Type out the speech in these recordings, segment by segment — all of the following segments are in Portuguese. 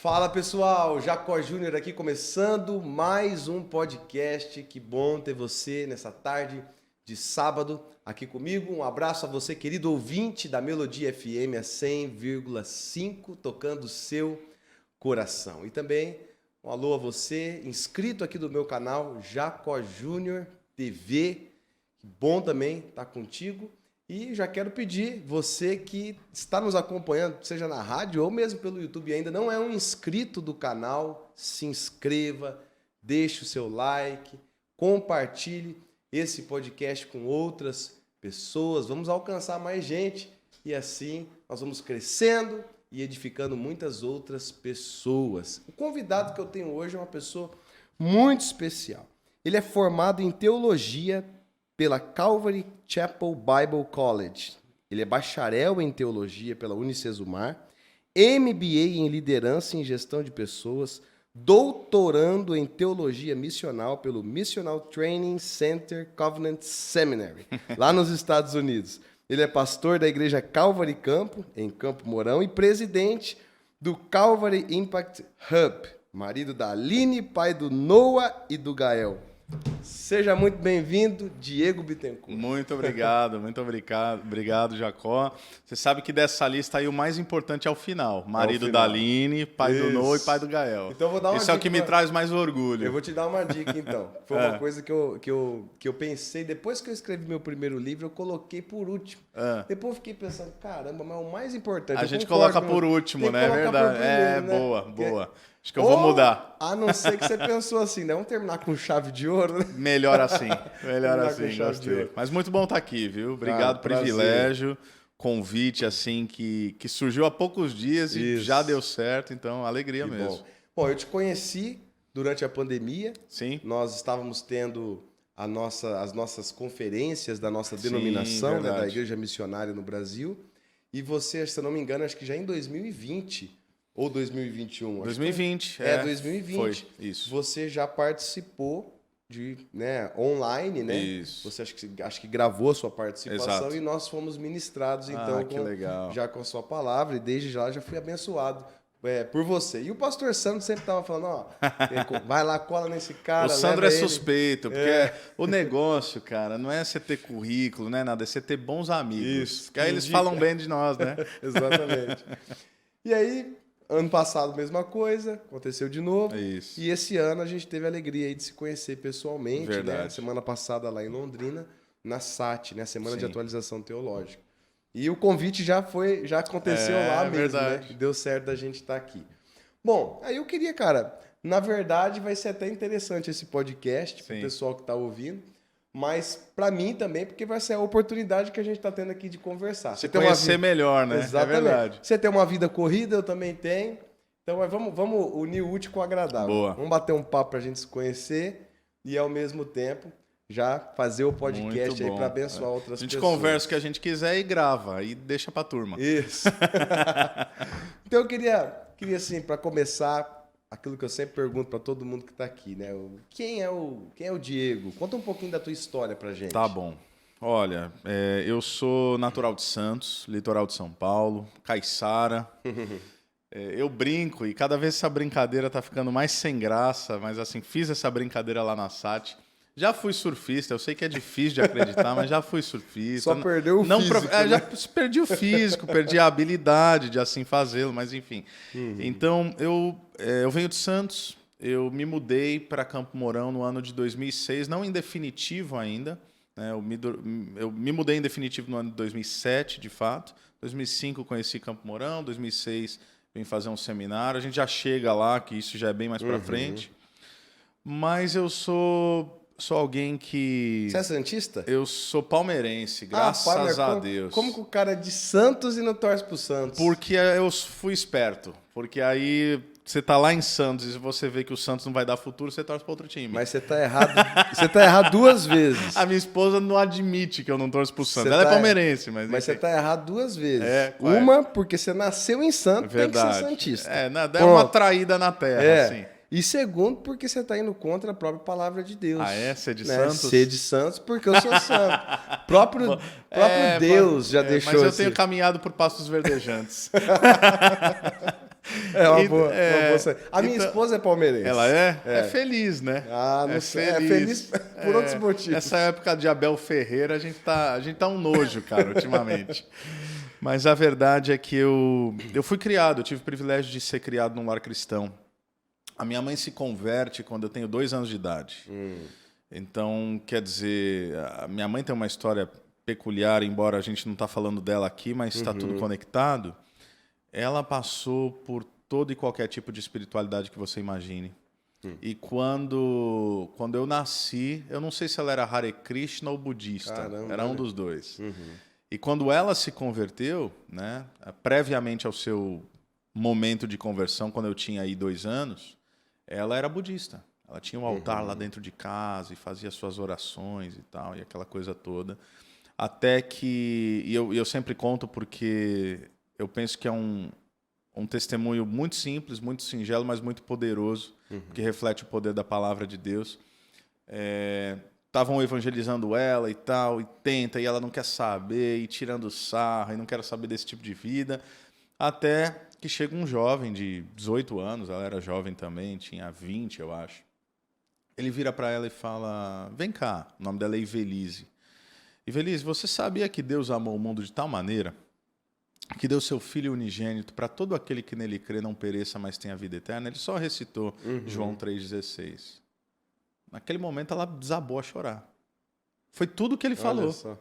Fala pessoal, Jacó Júnior aqui começando mais um podcast. Que bom ter você nessa tarde de sábado aqui comigo. Um abraço a você, querido ouvinte da Melodia FM a 100,5, tocando o seu coração. E também um alô a você, inscrito aqui do meu canal Jacó Júnior TV. Que bom também estar contigo. E já quero pedir, você que está nos acompanhando, seja na rádio ou mesmo pelo YouTube e ainda não é um inscrito do canal, se inscreva, deixe o seu like, compartilhe esse podcast com outras pessoas, vamos alcançar mais gente e assim nós vamos crescendo e edificando muitas outras pessoas. O convidado que eu tenho hoje é uma pessoa muito especial. Ele é formado em teologia pela Calvary Chapel Bible College. Ele é bacharel em teologia pela Unicesumar, MBA em liderança e em gestão de pessoas, doutorando em teologia missional pelo Missional Training Center Covenant Seminary, lá nos Estados Unidos. Ele é pastor da igreja Calvary Campo, em Campo Mourão, e presidente do Calvary Impact Hub, marido da Aline, pai do Noah e do Gael. Seja muito bem-vindo, Diego Bittencourt. Muito obrigado, Jacó. Você sabe que dessa lista aí o mais importante é o final. Marido da Aline, pai do Noah e pai do Gael. Então vou dar uma Isso é o que me traz mais orgulho. Eu vou te dar uma dica, então. Foi uma coisa que eu pensei, depois que eu escrevi meu primeiro livro, eu coloquei por último. Depois eu fiquei pensando, caramba, mas o mais importante... A gente coloca por último, né? É verdade. Primeiro, né? Boa. Acho que eu vou mudar. A não ser que você pensou assim, né? Vamos terminar com chave de ouro, né? Melhor assim, gostei. Mas muito bom estar aqui, viu? Obrigado, privilégio, convite assim que surgiu há poucos dias e já deu certo, então alegria que mesmo. Bom, eu te conheci durante a pandemia. Sim. Nós estávamos tendo as nossas conferências da nossa denominação, né, da Igreja Missionária no Brasil. E você, se eu não me engano, acho que já em 2020... Ou 2021? 2020. 2020. Foi, isso. Você já participou de, né, online, né? Isso. Você acho que gravou a sua participação. Exato. E nós fomos ministrados, então, legal. Já com a sua palavra. E desde já fui abençoado por você. E o pastor Sandro sempre estava falando, vai lá, cola nesse cara. O Sandro é suspeito, porque o negócio, cara, não é você ter currículo, não é nada, é você ter bons amigos. Isso. Porque aí eles falam bem de nós, né? Exatamente. E aí... Ano passado, mesma coisa, aconteceu de novo. Isso. E esse ano a gente teve a alegria aí de se conhecer pessoalmente. Verdade. Né? Semana passada lá em Londrina, na SAT, né? Semana de Atualização Teológica. E o convite já aconteceu lá mesmo, verdade. né? Deu certo da gente estar aqui. Bom, aí eu queria, cara, na verdade vai ser até interessante esse podcast para o pessoal que está ouvindo. Mas para mim também, porque vai ser a oportunidade que a gente está tendo aqui de conversar. Você conhecer melhor, né? Exatamente. É verdade. Você tem uma vida corrida, eu também tenho. Então vamos unir o útil com o agradável. Boa. Vamos bater um papo para a gente se conhecer e ao mesmo tempo já fazer o podcast aí para abençoar outras pessoas. A gente conversa o que a gente quiser e grava, e deixa para a turma. Isso. Então eu queria assim, para começar... Aquilo que eu sempre pergunto para todo mundo que está aqui, né? Quem é o Diego? Conta um pouquinho da tua história para gente. Tá bom. Olha, eu sou natural de Santos, litoral de São Paulo, caiçara. Eu brinco e cada vez essa brincadeira tá ficando mais sem graça, mas assim, fiz essa brincadeira lá na SAT. Já fui surfista, eu sei que é difícil de acreditar, mas já fui surfista. Só perdeu o físico, né? Já perdi o físico, perdi a habilidade de assim fazê-lo, mas enfim. Então, eu venho de Santos, eu me mudei para Campo Mourão no ano de 2006, não em definitivo ainda. Né? Eu me mudei em definitivo no ano de 2007, de fato. 2005 conheci Campo Mourão, 2006 vim fazer um seminário. A gente já chega lá, que isso já é bem mais para frente. Mas eu sou alguém que... Você é santista? Eu sou palmeirense, graças a Deus. Como que o cara é de Santos e não torce pro Santos? Porque eu fui esperto. Porque aí você tá lá em Santos e você vê que o Santos não vai dar futuro, você torce para outro time. Mas você tá errado. Você tá errado duas vezes. A minha esposa não admite que eu não torço pro Santos. Ela é palmeirense, mas você tá errado duas vezes. Qual uma, porque você nasceu em Santos, tem que ser santista. É uma traída na terra, assim. E segundo, porque você está indo contra a própria palavra de Deus. Ah, é? Ser de Santos? Ser de Santos, porque eu sou santo. próprio Deus já deixou. Mas eu tenho caminhado por pastos verdejantes. É uma E- boa. é, Uma boa. A minha então- esposa é palmeirense. Ela é? É feliz, né? Ah, não É sei. É feliz por outros motivos. Essa época de Abel Ferreira, a gente tá um nojo, cara, ultimamente. Mas a verdade é que eu fui criado, eu tive o privilégio de ser criado num lar cristão. A minha mãe se converte quando eu tenho 2 anos de idade. Então, quer dizer, a minha mãe tem uma história peculiar, embora a gente não está falando dela aqui, mas está tudo conectado. Ela passou por todo e qualquer tipo de espiritualidade que você imagine. E quando eu nasci, eu não sei se ela era Hare Krishna ou budista, Caramba, era um olha. dos dois. E quando ela se converteu, né, previamente ao seu momento de conversão, quando eu tinha aí 2 anos, ela era budista. Ela tinha um altar lá dentro de casa e fazia suas orações e tal, e aquela coisa toda. Até que... E eu sempre conto porque eu penso que é um testemunho muito simples, muito singelo, mas muito poderoso, que reflete o poder da palavra de Deus. Estavam evangelizando ela e tal, e ela não quer saber, e tirando sarro, e não quer saber desse tipo de vida. Até que chega um jovem de 18 anos, ela era jovem também, tinha 20, eu acho. Ele vira para ela e fala: vem cá, o nome dela é Ivelise. Ivelise, você sabia que Deus amou o mundo de tal maneira que deu seu Filho unigênito para todo aquele que nele crê não pereça, mas tenha vida eterna? Ele só recitou João 3,16. Naquele momento ela desabou a chorar. Foi tudo que ele falou. Olha só.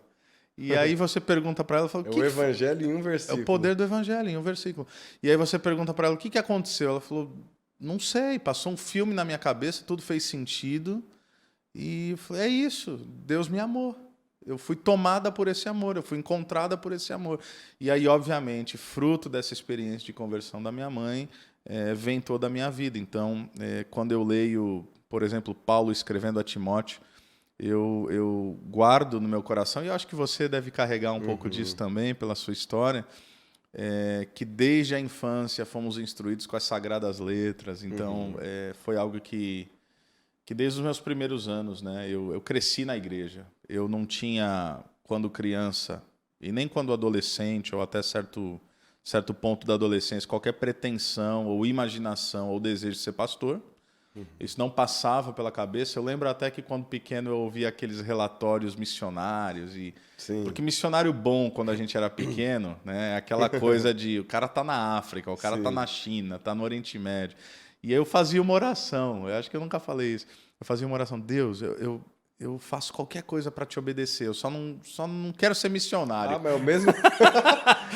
E aí você pergunta para ela, fala, É o evangelho em um é versículo. o poder do evangelho em um versículo. E aí você pergunta para ela, o que aconteceu? Ela falou, não sei, passou um filme na minha cabeça, tudo fez sentido. E eu falei, é isso, Deus me amou. Eu fui tomada por esse amor, eu fui encontrada por esse amor. E aí, obviamente, fruto dessa experiência de conversão da minha mãe, vem toda a minha vida. Então, quando eu leio, por exemplo, Paulo escrevendo a Timóteo, eu guardo no meu coração, e eu acho que você deve carregar um pouco disso também, pela sua história, que desde a infância fomos instruídos com as sagradas letras. Então, foi algo que desde os meus primeiros anos, né, eu cresci na igreja. Eu não tinha, quando criança, e nem quando adolescente, ou até certo ponto da adolescência, qualquer pretensão, ou imaginação, ou desejo de ser pastor. Isso não passava pela cabeça. Eu lembro até que quando pequeno eu ouvia aqueles relatórios missionários. Sim. Porque missionário bom, quando a gente era pequeno, né, é aquela coisa de o cara tá na África, o cara tá na China, tá no Oriente Médio. E eu fazia uma oração, eu acho que eu nunca falei isso. Eu fazia uma oração, Deus, eu faço qualquer coisa para te obedecer, eu só não quero ser missionário. Ah, mas é o mesmo...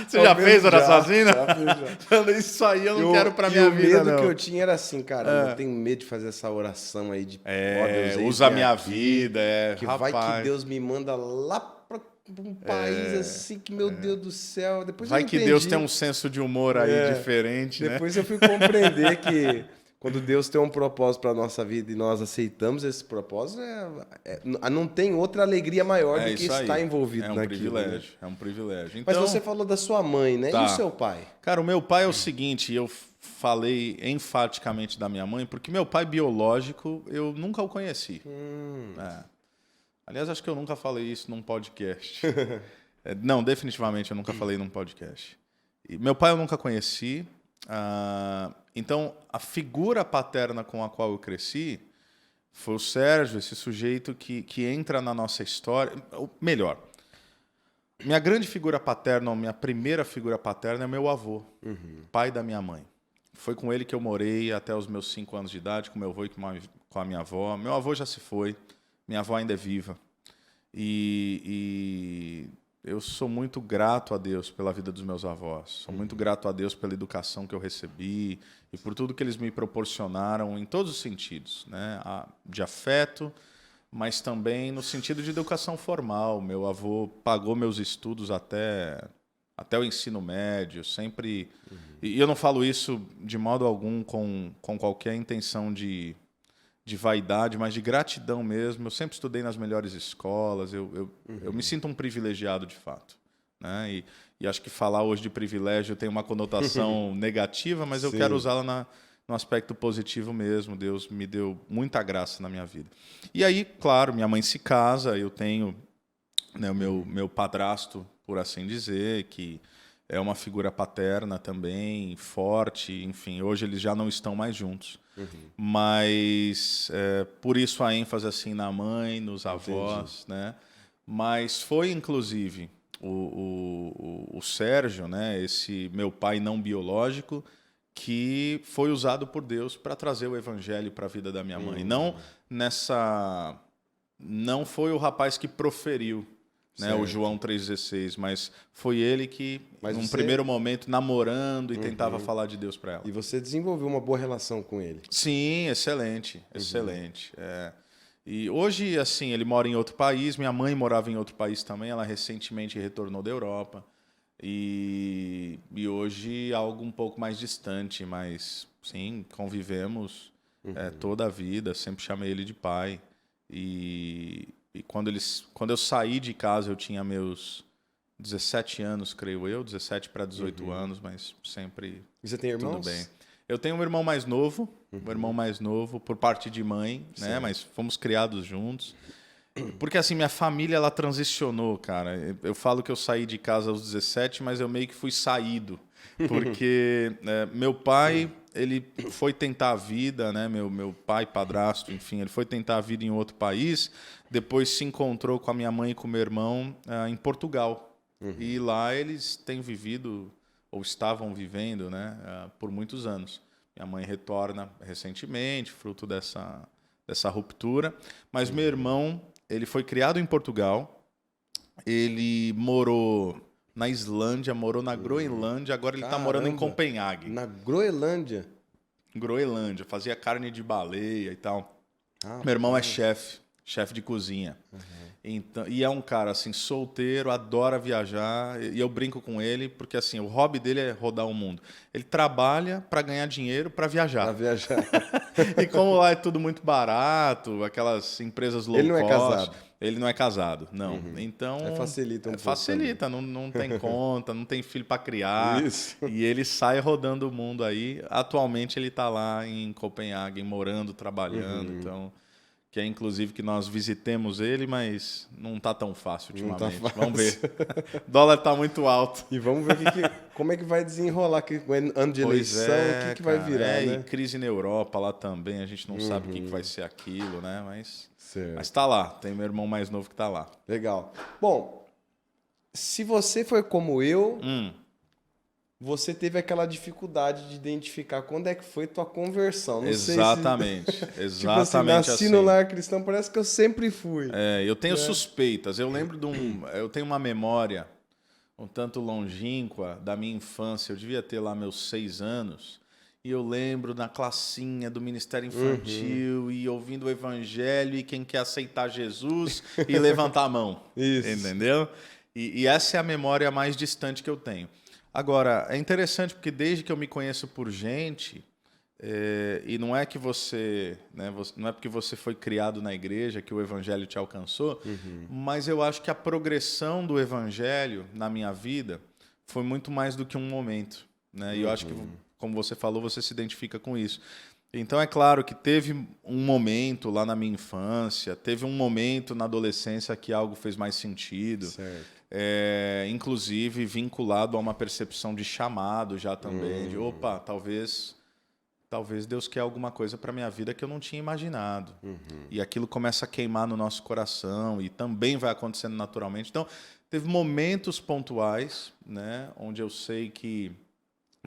Você já fez oração assim, né? Já fiz, já. Isso aí eu não quero para minha vida, E o medo não. que eu tinha era assim, cara, eu tenho medo de fazer essa oração aí de... ó, Deus, eis usa a me minha aqui, vida, que rapaz. vai que Deus me manda lá para um país assim que, meu Deus do céu... Depois Vai eu que entendi. Deus tem um senso de humor aí diferente, né? Depois eu fui compreender que quando Deus tem um propósito para a nossa vida e nós aceitamos esse propósito, não tem outra alegria maior do que isso aí. estar envolvido É um naquilo. privilégio, Né? é um privilégio. Mas Então, você falou da sua mãe, né? Tá. E o seu pai? Cara, o meu pai é o seguinte, eu falei enfaticamente da minha mãe, porque meu pai biológico eu nunca o conheci. Aliás, acho que eu nunca falei isso num podcast. Não, definitivamente eu nunca falei num podcast. E meu pai eu nunca conheci. Então, a figura paterna com a qual eu cresci foi o Sérgio, esse sujeito que entra na nossa história. Ou melhor, minha grande figura paterna, ou minha primeira figura paterna é meu avô, pai da minha mãe. Foi com ele que eu morei até os meus 5 anos de idade, com meu avô e com a minha avó. Meu avô já se foi, minha avó ainda é viva. E eu sou muito grato a Deus pela vida dos meus avós. Sou muito grato a Deus pela educação que eu recebi e por tudo que eles me proporcionaram em todos os sentidos, né? De afeto, mas também no sentido de educação formal. Meu avô pagou meus estudos até o ensino médio, sempre... E eu não falo isso de modo algum com qualquer intenção de vaidade, mas de gratidão mesmo. Eu sempre estudei nas melhores escolas, eu me sinto um privilegiado de fato, né? E acho que falar hoje de privilégio tem uma conotação negativa, mas eu quero usá-la no aspecto positivo mesmo. Deus me deu muita graça na minha vida. E aí, claro, minha mãe se casa, eu tenho, né, o meu padrasto, por assim dizer, que é uma figura paterna também, forte, enfim, hoje eles já não estão mais juntos. Mas por isso a ênfase assim na mãe, nos avós, né? Mas foi inclusive o Sérgio, né? Esse meu pai não biológico, que foi usado por Deus para trazer o evangelho para a vida da minha mãe. Não foi o rapaz que proferiu, né, o João 3,16, mas foi ele que, num primeiro momento, namorando e tentava falar de Deus para ela. E você desenvolveu uma boa relação com ele. Sim, excelente, excelente. E hoje, assim, ele mora em outro país, minha mãe morava em outro país também, ela recentemente retornou da Europa. E hoje algo um pouco mais distante, mas sim, convivemos toda a vida, sempre chamei ele de pai. E quando eu saí de casa, eu tinha meus 17 anos, creio eu, 17 para 18 anos, mas sempre e você tem irmãos? tudo bem. Eu tenho um irmão mais novo, por parte de mãe, né? Mas fomos criados juntos. Porque assim, minha família, ela transicionou, cara. Eu falo que eu saí de casa aos 17, mas eu meio que fui saído. Porque meu pai, ele foi tentar a vida, né? Meu pai, padrasto, enfim, ele foi tentar a vida em outro país. Depois se encontrou com a minha mãe e com o meu irmão em Portugal. E lá eles têm vivido, ou estavam vivendo, né? Por muitos anos. Minha mãe retorna recentemente, fruto dessa ruptura. Mas meu irmão, ele foi criado em Portugal, ele morou na Islândia, morou na Groenlândia, agora ele está morando em Copenhague. Na Groenlândia? Groenlândia, fazia carne de baleia e tal. Meu irmão é chefe de cozinha. Então, e é um cara assim, solteiro, adora viajar, e eu brinco com ele, porque assim, o hobby dele é rodar o mundo. Ele trabalha para ganhar dinheiro para viajar. Para viajar. E como lá é tudo muito barato, aquelas empresas low cost... Ele não é casado? Ele não é casado, não. Então... facilita um pouco. Facilita, não tem conta, não tem filho para criar. Isso. E ele sai rodando o mundo aí. Atualmente ele está lá em Copenhague, morando, trabalhando, então... Que é inclusive que nós visitemos ele, mas não está tão fácil ultimamente. Não tá fácil. Vamos ver. O dólar está muito alto. E vamos ver como é que vai desenrolar aqui com o ano de eleição, o que vai virar, né? E crise na Europa lá também, a gente não sabe o que vai ser aquilo, né? Mas Certo. está lá, tem meu irmão mais novo que está lá. Legal. Bom, se você foi como eu, você teve aquela dificuldade de identificar quando é que foi tua conversão. Não Exatamente, sei se... exatamente nasci no lar cristão, parece que eu sempre fui. Eu tenho suspeitas. Eu lembro eu tenho uma memória um tanto longínqua da minha infância. Eu devia ter lá meus 6 anos. E eu lembro na classinha do Ministério Infantil e ouvindo o Evangelho e quem quer aceitar Jesus e levantar a mão. Isso. Entendeu? E essa é a memória mais distante que eu tenho. Agora, é interessante porque desde que eu me conheço por gente, e não é que você, né, não é porque você foi criado na igreja que o evangelho te alcançou, mas eu acho que a progressão do evangelho na minha vida foi muito mais do que um momento, né? E eu acho que, como você falou, você se identifica com isso. Então é claro que teve um momento lá na minha infância, teve um momento na adolescência que algo fez mais sentido. Certo. Inclusive vinculado a uma percepção de chamado já também, de opa, talvez Deus quer alguma coisa para minha vida que eu não tinha imaginado. E aquilo começa a queimar no nosso coração e também vai acontecendo naturalmente. Então, teve momentos pontuais, né, onde eu sei que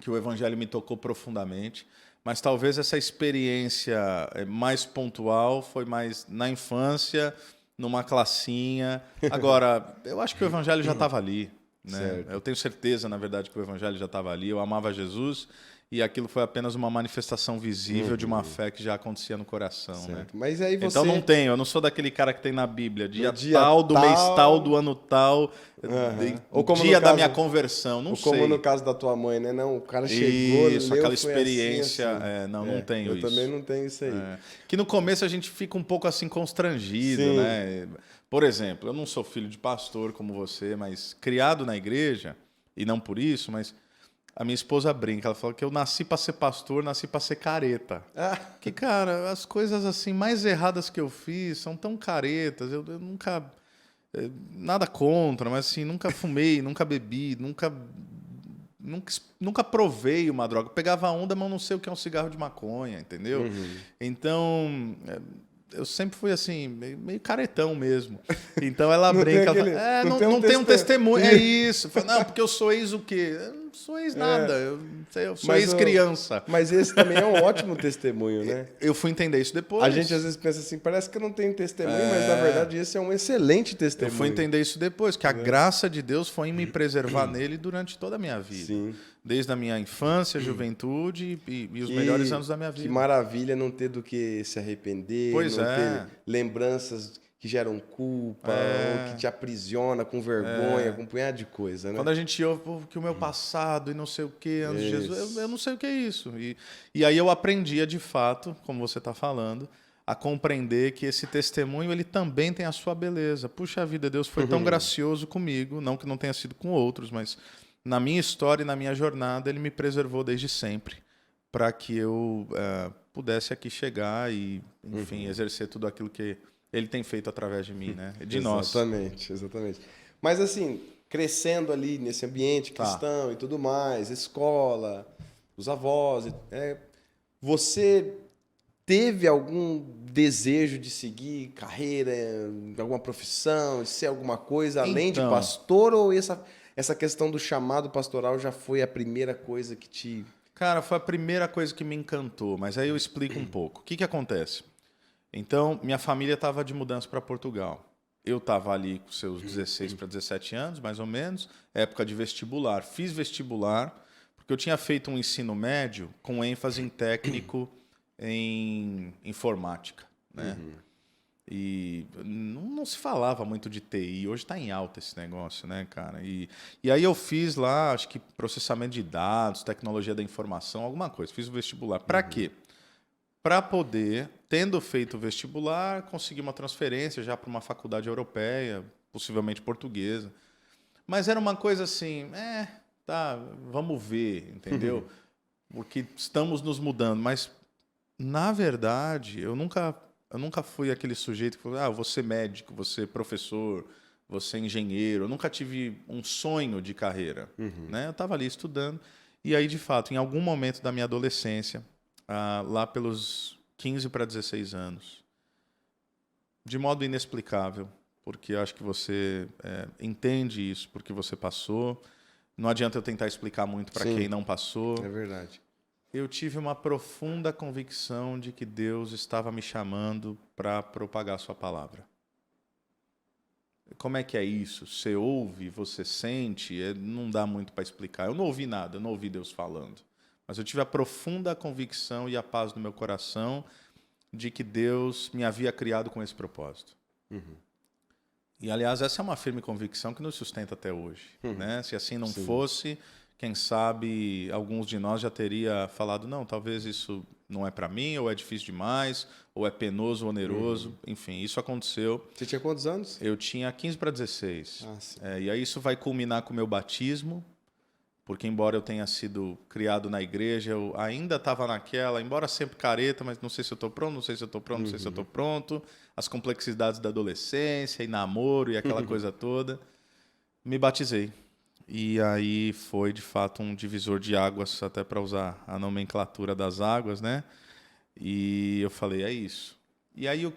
o evangelho me tocou profundamente, mas talvez essa experiência mais pontual foi mais na infância, numa classinha. Agora, eu acho que o evangelho já estava ali, né? Eu tenho certeza, na verdade, que o evangelho já estava ali. Eu amava Jesus e aquilo foi apenas uma manifestação visível de uma fé que já acontecia no coração, né? Mas aí você... Então eu não sou daquele cara que tem na Bíblia, dia tal, do mês tal, do ano tal, ou como dia da caso, minha conversão, não sei. Ou como no caso da tua mãe, né? Não, o cara chegou, isso, leu, aquela foi experiência, assim. não tenho eu isso. Eu também não tenho isso aí. Que no começo a gente fica um pouco assim constrangido, né? Por exemplo, eu não sou filho de pastor como você, mas criado na igreja, e não por isso, mas a minha esposa brinca, ela fala que eu nasci para ser pastor, nasci para ser careta. Que, cara, as coisas assim mais erradas que eu fiz são tão caretas, eu nunca... Nada contra, mas assim, nunca fumei, nunca bebi, nunca nunca provei uma droga. Eu pegava onda, mas não sei o que é um cigarro de maconha, entendeu? Então, eu sempre fui assim, meio caretão mesmo. Então ela brinca, não tem um testemunho. É isso. Fala, não, porque eu sou ex o quê? Eu não sou ex nada, eu sou ex-criança. Mas esse também é um ótimo testemunho, né? Eu fui entender isso depois. A gente às vezes pensa assim, parece que eu não tenho testemunho, mas na verdade esse é um excelente testemunho. Eu fui entender isso depois, que a graça de Deus foi em me preservar nele durante toda a minha vida. Sim. Desde a minha infância, juventude e os melhores anos da minha vida. Que maravilha não ter do que se arrepender, Pois não ter lembranças que geram culpa, ou que te aprisiona com vergonha, com um punhado de coisa, né? Quando a gente ouve que o meu passado e não sei o que, antes de Jesus, eu não sei o que é isso. E aí eu aprendia, de fato, como você está falando, a compreender que esse testemunho ele também tem a sua beleza. Puxa vida, Deus foi tão gracioso comigo, não que não tenha sido com outros, mas na minha história e na minha jornada, ele me preservou desde sempre para que eu pudesse aqui chegar e, enfim, exercer tudo aquilo que ele tem feito através de mim, né? De nós. Exatamente. Mas assim, crescendo ali nesse ambiente cristão e tudo mais, escola, os avós, você teve algum desejo de seguir carreira, alguma profissão, de ser alguma coisa além de pastor, ou essa questão do chamado pastoral já foi a primeira coisa que te... Cara, foi a primeira coisa que me encantou, mas aí eu explico um pouco. O que acontece? Então, minha família estava de mudança para Portugal. Eu estava ali com seus 16 para 17 anos, mais ou menos, época de vestibular. Fiz vestibular, porque eu tinha feito um ensino médio com ênfase em técnico em informática, né? E não se falava muito de TI. Hoje está em alta esse negócio, né, cara? E aí eu fiz lá, acho que processamento de dados, tecnologia da informação, alguma coisa. Fiz o vestibular. Para quê? Para poder, tendo feito o vestibular, conseguir uma transferência já para uma faculdade europeia, possivelmente portuguesa. Mas era uma coisa assim, tá, vamos ver, entendeu? Porque estamos nos mudando. Mas, na verdade, eu nunca fui aquele sujeito que falou, vou ser médico, vou ser professor, vou ser engenheiro. Eu nunca tive um sonho de carreira, né? Eu estava ali estudando. E aí, de fato, em algum momento da minha adolescência, lá pelos 15 para 16 anos, de modo inexplicável, porque eu acho que você entende isso, porque você passou. Não adianta eu tentar explicar muito para quem não passou. É verdade. Eu tive uma profunda convicção de que Deus estava me chamando para propagar a sua palavra. Como é que é isso? Você ouve, você sente, não dá muito para explicar. Eu não ouvi nada, eu não ouvi Deus falando. Mas eu tive a profunda convicção e a paz no meu coração de que Deus me havia criado com esse propósito. E, aliás, essa é uma firme convicção que nos sustenta até hoje. Né? Se assim não fosse, quem sabe alguns de nós já teria falado, não, talvez isso não é para mim, ou é difícil demais, ou é penoso, oneroso. Enfim, isso aconteceu. Você tinha quantos anos? Eu tinha 15 para 16. Sim. E aí isso vai culminar com o meu batismo, porque embora eu tenha sido criado na igreja, eu ainda estava naquela, embora sempre careta, mas não sei se eu estou pronto, não sei se eu estou pronto, não sei se eu estou pronto. As complexidades da adolescência e namoro e aquela coisa toda. Me batizei. E aí foi, de fato, um divisor de águas, até para usar a nomenclatura das águas, né? E eu falei, é isso. E aí,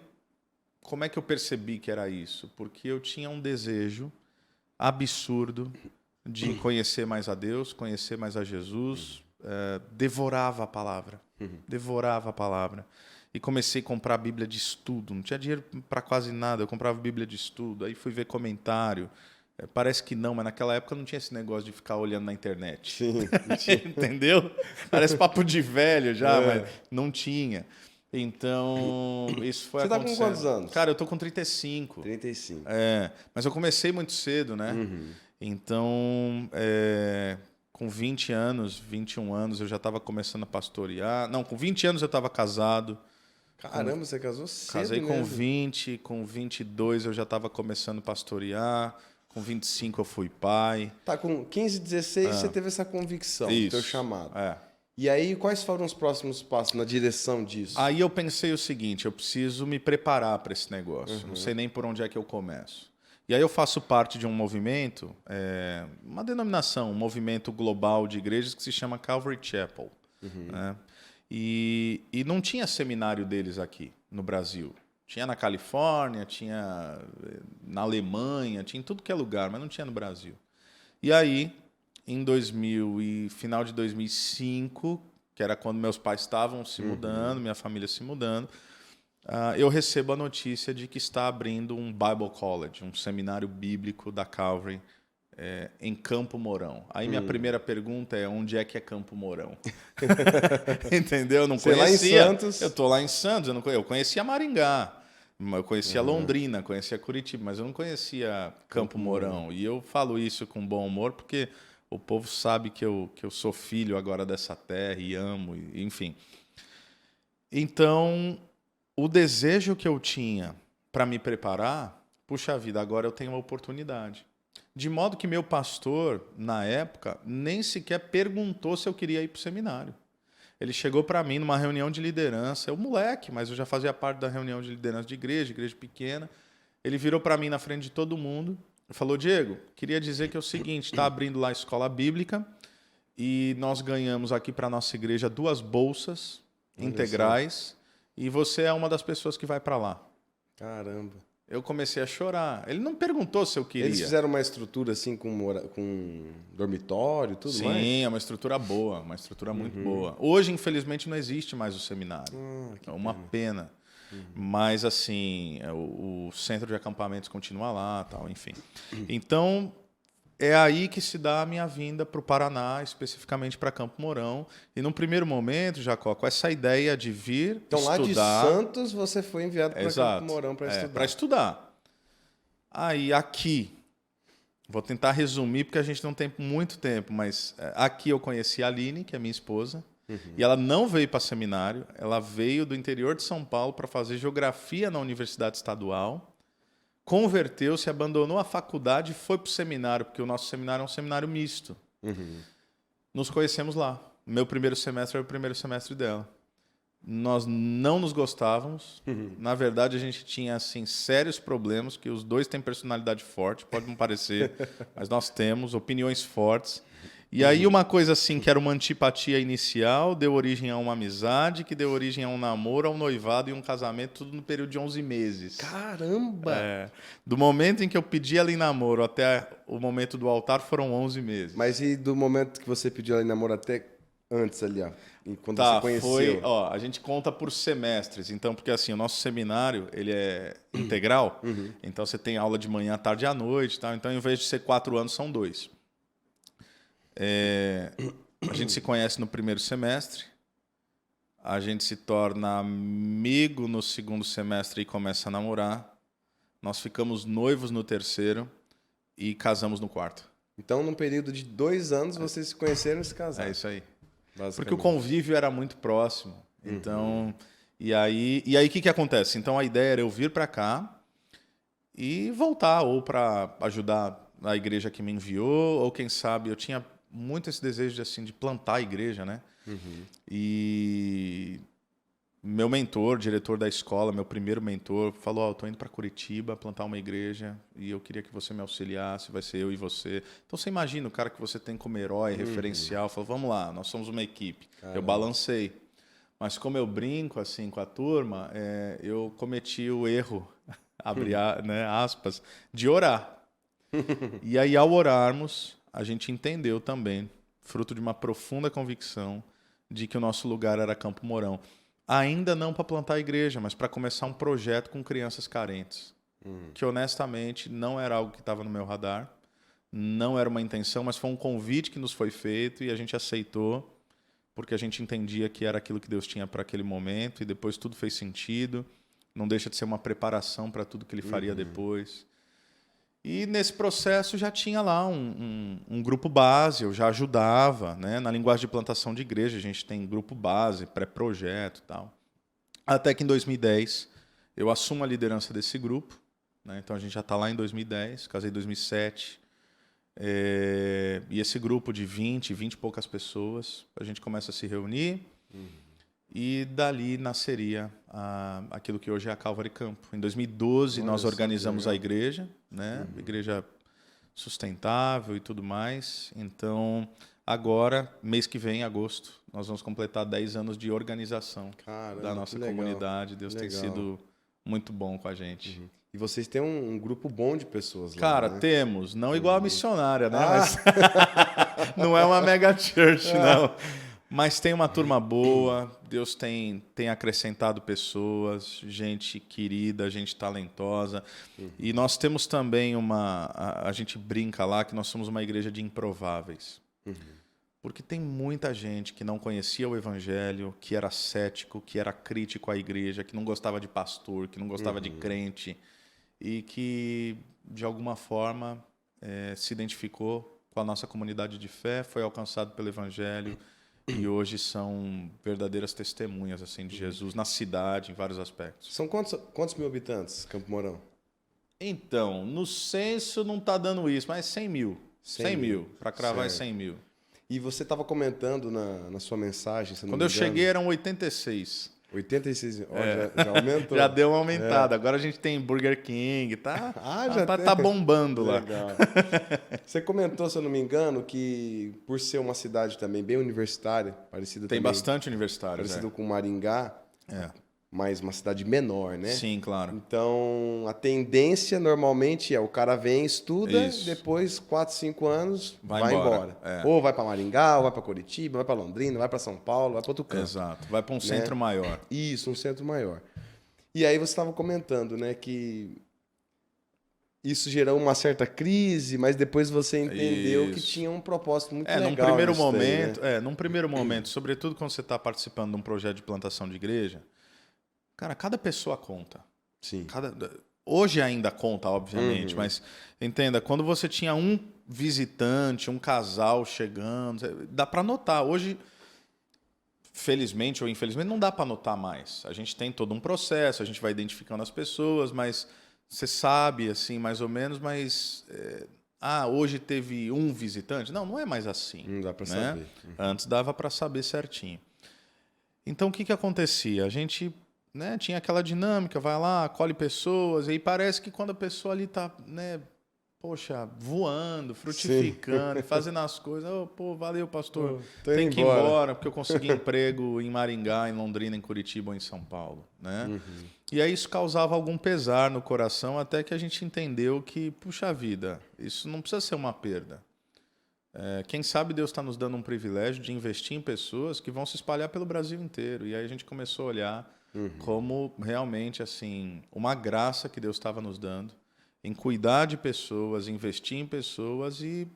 como é que eu percebi que era isso? Porque eu tinha um desejo absurdo de conhecer mais a Deus, conhecer mais a Jesus, devorava a palavra, devorava a palavra. E comecei a comprar Bíblia de estudo, não tinha dinheiro para quase nada, eu comprava Bíblia de estudo, aí fui ver comentário, parece que não, mas naquela época não tinha esse negócio de ficar olhando na internet. Sim. Entendeu? Parece papo de velho já, mas não tinha. Então, isso foi acontecendo. Você tá com quantos anos? Cara, eu tô com 35. 35. Mas eu comecei muito cedo, né? Então, com 20 anos, 21 anos, eu já estava começando a pastorear. Não, com 20 anos eu estava casado. Caramba, você casou cedo. Casei mesmo. com 20, com 22 eu já estava começando a pastorear. Com 25 eu fui pai. Tá, com 15, 16 você teve essa convicção do teu chamado. E aí, quais foram os próximos passos na direção disso? Aí eu pensei o seguinte, eu preciso me preparar para esse negócio. Não sei nem por onde é que eu começo. E aí eu faço parte de um movimento, uma denominação, um movimento global de igrejas que se chama Calvary Chapel. Né? E não tinha seminário deles aqui no Brasil. Tinha na Califórnia, tinha na Alemanha, tinha em tudo que é lugar, mas não tinha no Brasil. E aí, em final de 2005, que era quando meus pais estavam se mudando, minha família se mudando, eu recebo a notícia de que está abrindo um Bible College, um seminário bíblico da Calvary, em Campo Mourão. Aí minha primeira pergunta é: onde é que é Campo Mourão? Entendeu? Eu não Você conhecia. lá em Santos. Eu estou lá em Santos, eu conhecia Maringá, eu conhecia Londrina, conhecia Curitiba, mas eu não conhecia Campo Mourão. E eu falo isso com bom humor porque o povo sabe que eu sou filho agora dessa terra e amo, enfim. Então, o desejo que eu tinha para me preparar, puxa vida, agora eu tenho uma oportunidade. De modo que meu pastor, na época, nem sequer perguntou se eu queria ir para o seminário. Ele chegou para mim numa reunião de liderança, eu moleque, mas eu já fazia parte da reunião de liderança de igreja pequena. Ele virou para mim na frente de todo mundo e falou: Diego, queria dizer que é o seguinte, está abrindo lá a escola bíblica e nós ganhamos aqui para a nossa igreja 2 bolsas integrais e você é uma das pessoas que vai para lá. Caramba. Eu comecei a chorar. Ele não perguntou se eu queria. Eles fizeram uma estrutura assim com dormitório e tudo mais? Sim, é uma estrutura boa, uma estrutura muito boa. Hoje, infelizmente, não existe mais o seminário. É uma pena. Mas, assim, o centro de acampamentos continua lá, tal, enfim. Então, é aí que se dá a minha vinda para o Paraná, especificamente para Campo Mourão. E, num primeiro momento, Jacó, com essa ideia de vir então, estudar... Então, lá de Santos, você foi enviado para Campo Mourão para estudar. Para estudar. Aí, aqui... Vou tentar resumir, porque a gente não tem muito tempo, mas aqui eu conheci a Aline, que é minha esposa, e ela não veio para seminário, ela veio do interior de São Paulo para fazer geografia na Universidade Estadual, converteu-se, abandonou a faculdade e foi para o seminário, porque o nosso seminário é um seminário misto. Nos conhecemos lá. Meu primeiro semestre era o primeiro semestre dela. Nós não nos gostávamos. Na verdade, a gente tinha assim sérios problemas, que os dois têm personalidade forte, pode não parecer, mas nós temos opiniões fortes. E aí uma coisa assim que era uma antipatia inicial deu origem a uma amizade, que deu origem a um namoro, a um noivado e um casamento, tudo no período de 11 meses. Caramba! Do momento em que eu pedi ela em namoro até o momento do altar foram 11 meses. Mas e do momento que você pediu ela em namoro até antes ali, ó? Quando você conheceu? A gente conta por semestres, então, porque assim, o nosso seminário, ele é integral, então você tem aula de manhã, tarde e à noite, tá? Então, em vez de ser 4 anos, são 2. A gente se conhece no primeiro semestre, a gente se torna amigo no segundo semestre e começa a namorar, nós ficamos noivos no terceiro e casamos no quarto. Então, num período de 2 anos, vocês se conheceram e se casaram. É isso aí. Porque o convívio era muito próximo. Então, e aí o que acontece? Então a ideia era eu vir para cá e voltar, ou para ajudar a igreja que me enviou, ou quem sabe eu tinha muito esse desejo de, assim, de plantar a igreja, né? E meu mentor, diretor da escola, meu primeiro mentor, falou: eu tô indo para Curitiba plantar uma igreja e eu queria que você me auxiliasse, vai ser eu e você. Então você imagina o cara que você tem como herói, referencial, falou: vamos lá, nós somos uma equipe. Caramba. Eu balancei. Mas como eu brinco assim com a turma, eu cometi o erro, abrir aspas, de orar. E aí, ao orarmos, a gente entendeu também, fruto de uma profunda convicção, de que o nosso lugar era Campo Mourão. Ainda não para plantar a igreja, mas para começar um projeto com crianças carentes. Que, honestamente, não era algo que estava no meu radar, não era uma intenção, mas foi um convite que nos foi feito e a gente aceitou, porque a gente entendia que era aquilo que Deus tinha para aquele momento, e depois tudo fez sentido, não deixa de ser uma preparação para tudo que Ele faria depois. E nesse processo já tinha lá um grupo base, eu já ajudava, né? Na linguagem de plantação de igreja, a gente tem grupo base, pré-projeto e tal. Até que em 2010 eu assumo a liderança desse grupo, né? Então a gente já está lá em 2010, casei em 2007. E esse grupo de 20 e poucas pessoas, a gente começa a se reunir. E dali nasceria aquilo que hoje é a Calvary Campo. Em 2012, nós organizamos a igreja, né? Igreja sustentável e tudo mais. Então, agora, mês que vem, em agosto, nós vamos completar 10 anos de organização da nossa comunidade. Deus tem sido muito bom com a gente. E vocês têm um grupo bom de pessoas lá, Cara, né? temos. Não igual a missionária, né? Mas não é uma mega church, não. Mas tem uma turma boa, Deus tem acrescentado pessoas, gente querida, gente talentosa. E nós temos também a gente brinca lá que nós somos uma igreja de improváveis. Porque tem muita gente que não conhecia o evangelho, que era cético, que era crítico à igreja, que não gostava de pastor, que não gostava de crente e que, de alguma forma, se identificou com a nossa comunidade de fé, foi alcançado pelo evangelho. E hoje são verdadeiras testemunhas assim de Jesus na cidade, em vários aspectos. São quantos mil habitantes, Campo Mourão? Então, no censo não está dando isso, mas 100 mil. 100 mil. Para cravar é 100 mil. E você estava comentando na sua mensagem, se não Quando me eu engano, cheguei eram 86. 86, já aumentou? Já deu uma aumentada. Agora a gente tem Burger King, tá? Já tá bombando lá. Legal. Você comentou, se eu não me engano, que por ser uma cidade também bem universitária, parecida Tem também, bastante universitários. parecido com Maringá, mas uma cidade menor, né? Sim, claro. Então, a tendência normalmente é o cara vem, estuda, Isso. depois 4, 5 anos Vai embora. Ou vai para Maringá, ou vai para Curitiba, vai para Londrina, vai para São Paulo, vai para outro canto. Exato. Vai para um centro maior. Isso, um centro maior. E aí você estava comentando, né, que isso gerou uma certa crise, mas depois você entendeu que tinha um propósito muito legal. Num primeiro nisso daí, momento, né? num primeiro momento, sobretudo quando você está participando de um projeto de plantação de igreja, cara, cada pessoa conta. Sim. Hoje ainda conta, obviamente, mas entenda, quando você tinha um visitante, um casal chegando, dá para notar. Hoje, felizmente ou infelizmente, não dá para notar mais. A gente tem todo um processo, a gente vai identificando as pessoas, mas você sabe, assim, mais ou menos, mas... hoje teve um visitante? Não é mais assim. Não dá para né? saber. Antes dava para saber certinho. Então, o que acontecia? A gente... tinha aquela dinâmica, vai lá, acolhe pessoas, e aí parece que quando a pessoa ali está, voando, frutificando, fazendo as coisas, valeu, pastor, tem que ir embora, porque eu consegui emprego em Maringá, em Londrina, em Curitiba ou em São Paulo. Né? E aí isso causava algum pesar no coração, até que a gente entendeu que, puxa vida, isso não precisa ser uma perda. Quem sabe Deus está nos dando um privilégio de investir em pessoas que vão se espalhar pelo Brasil inteiro. E aí a gente começou a olhar como realmente assim uma graça que Deus estava nos dando em cuidar de pessoas, investir em pessoas e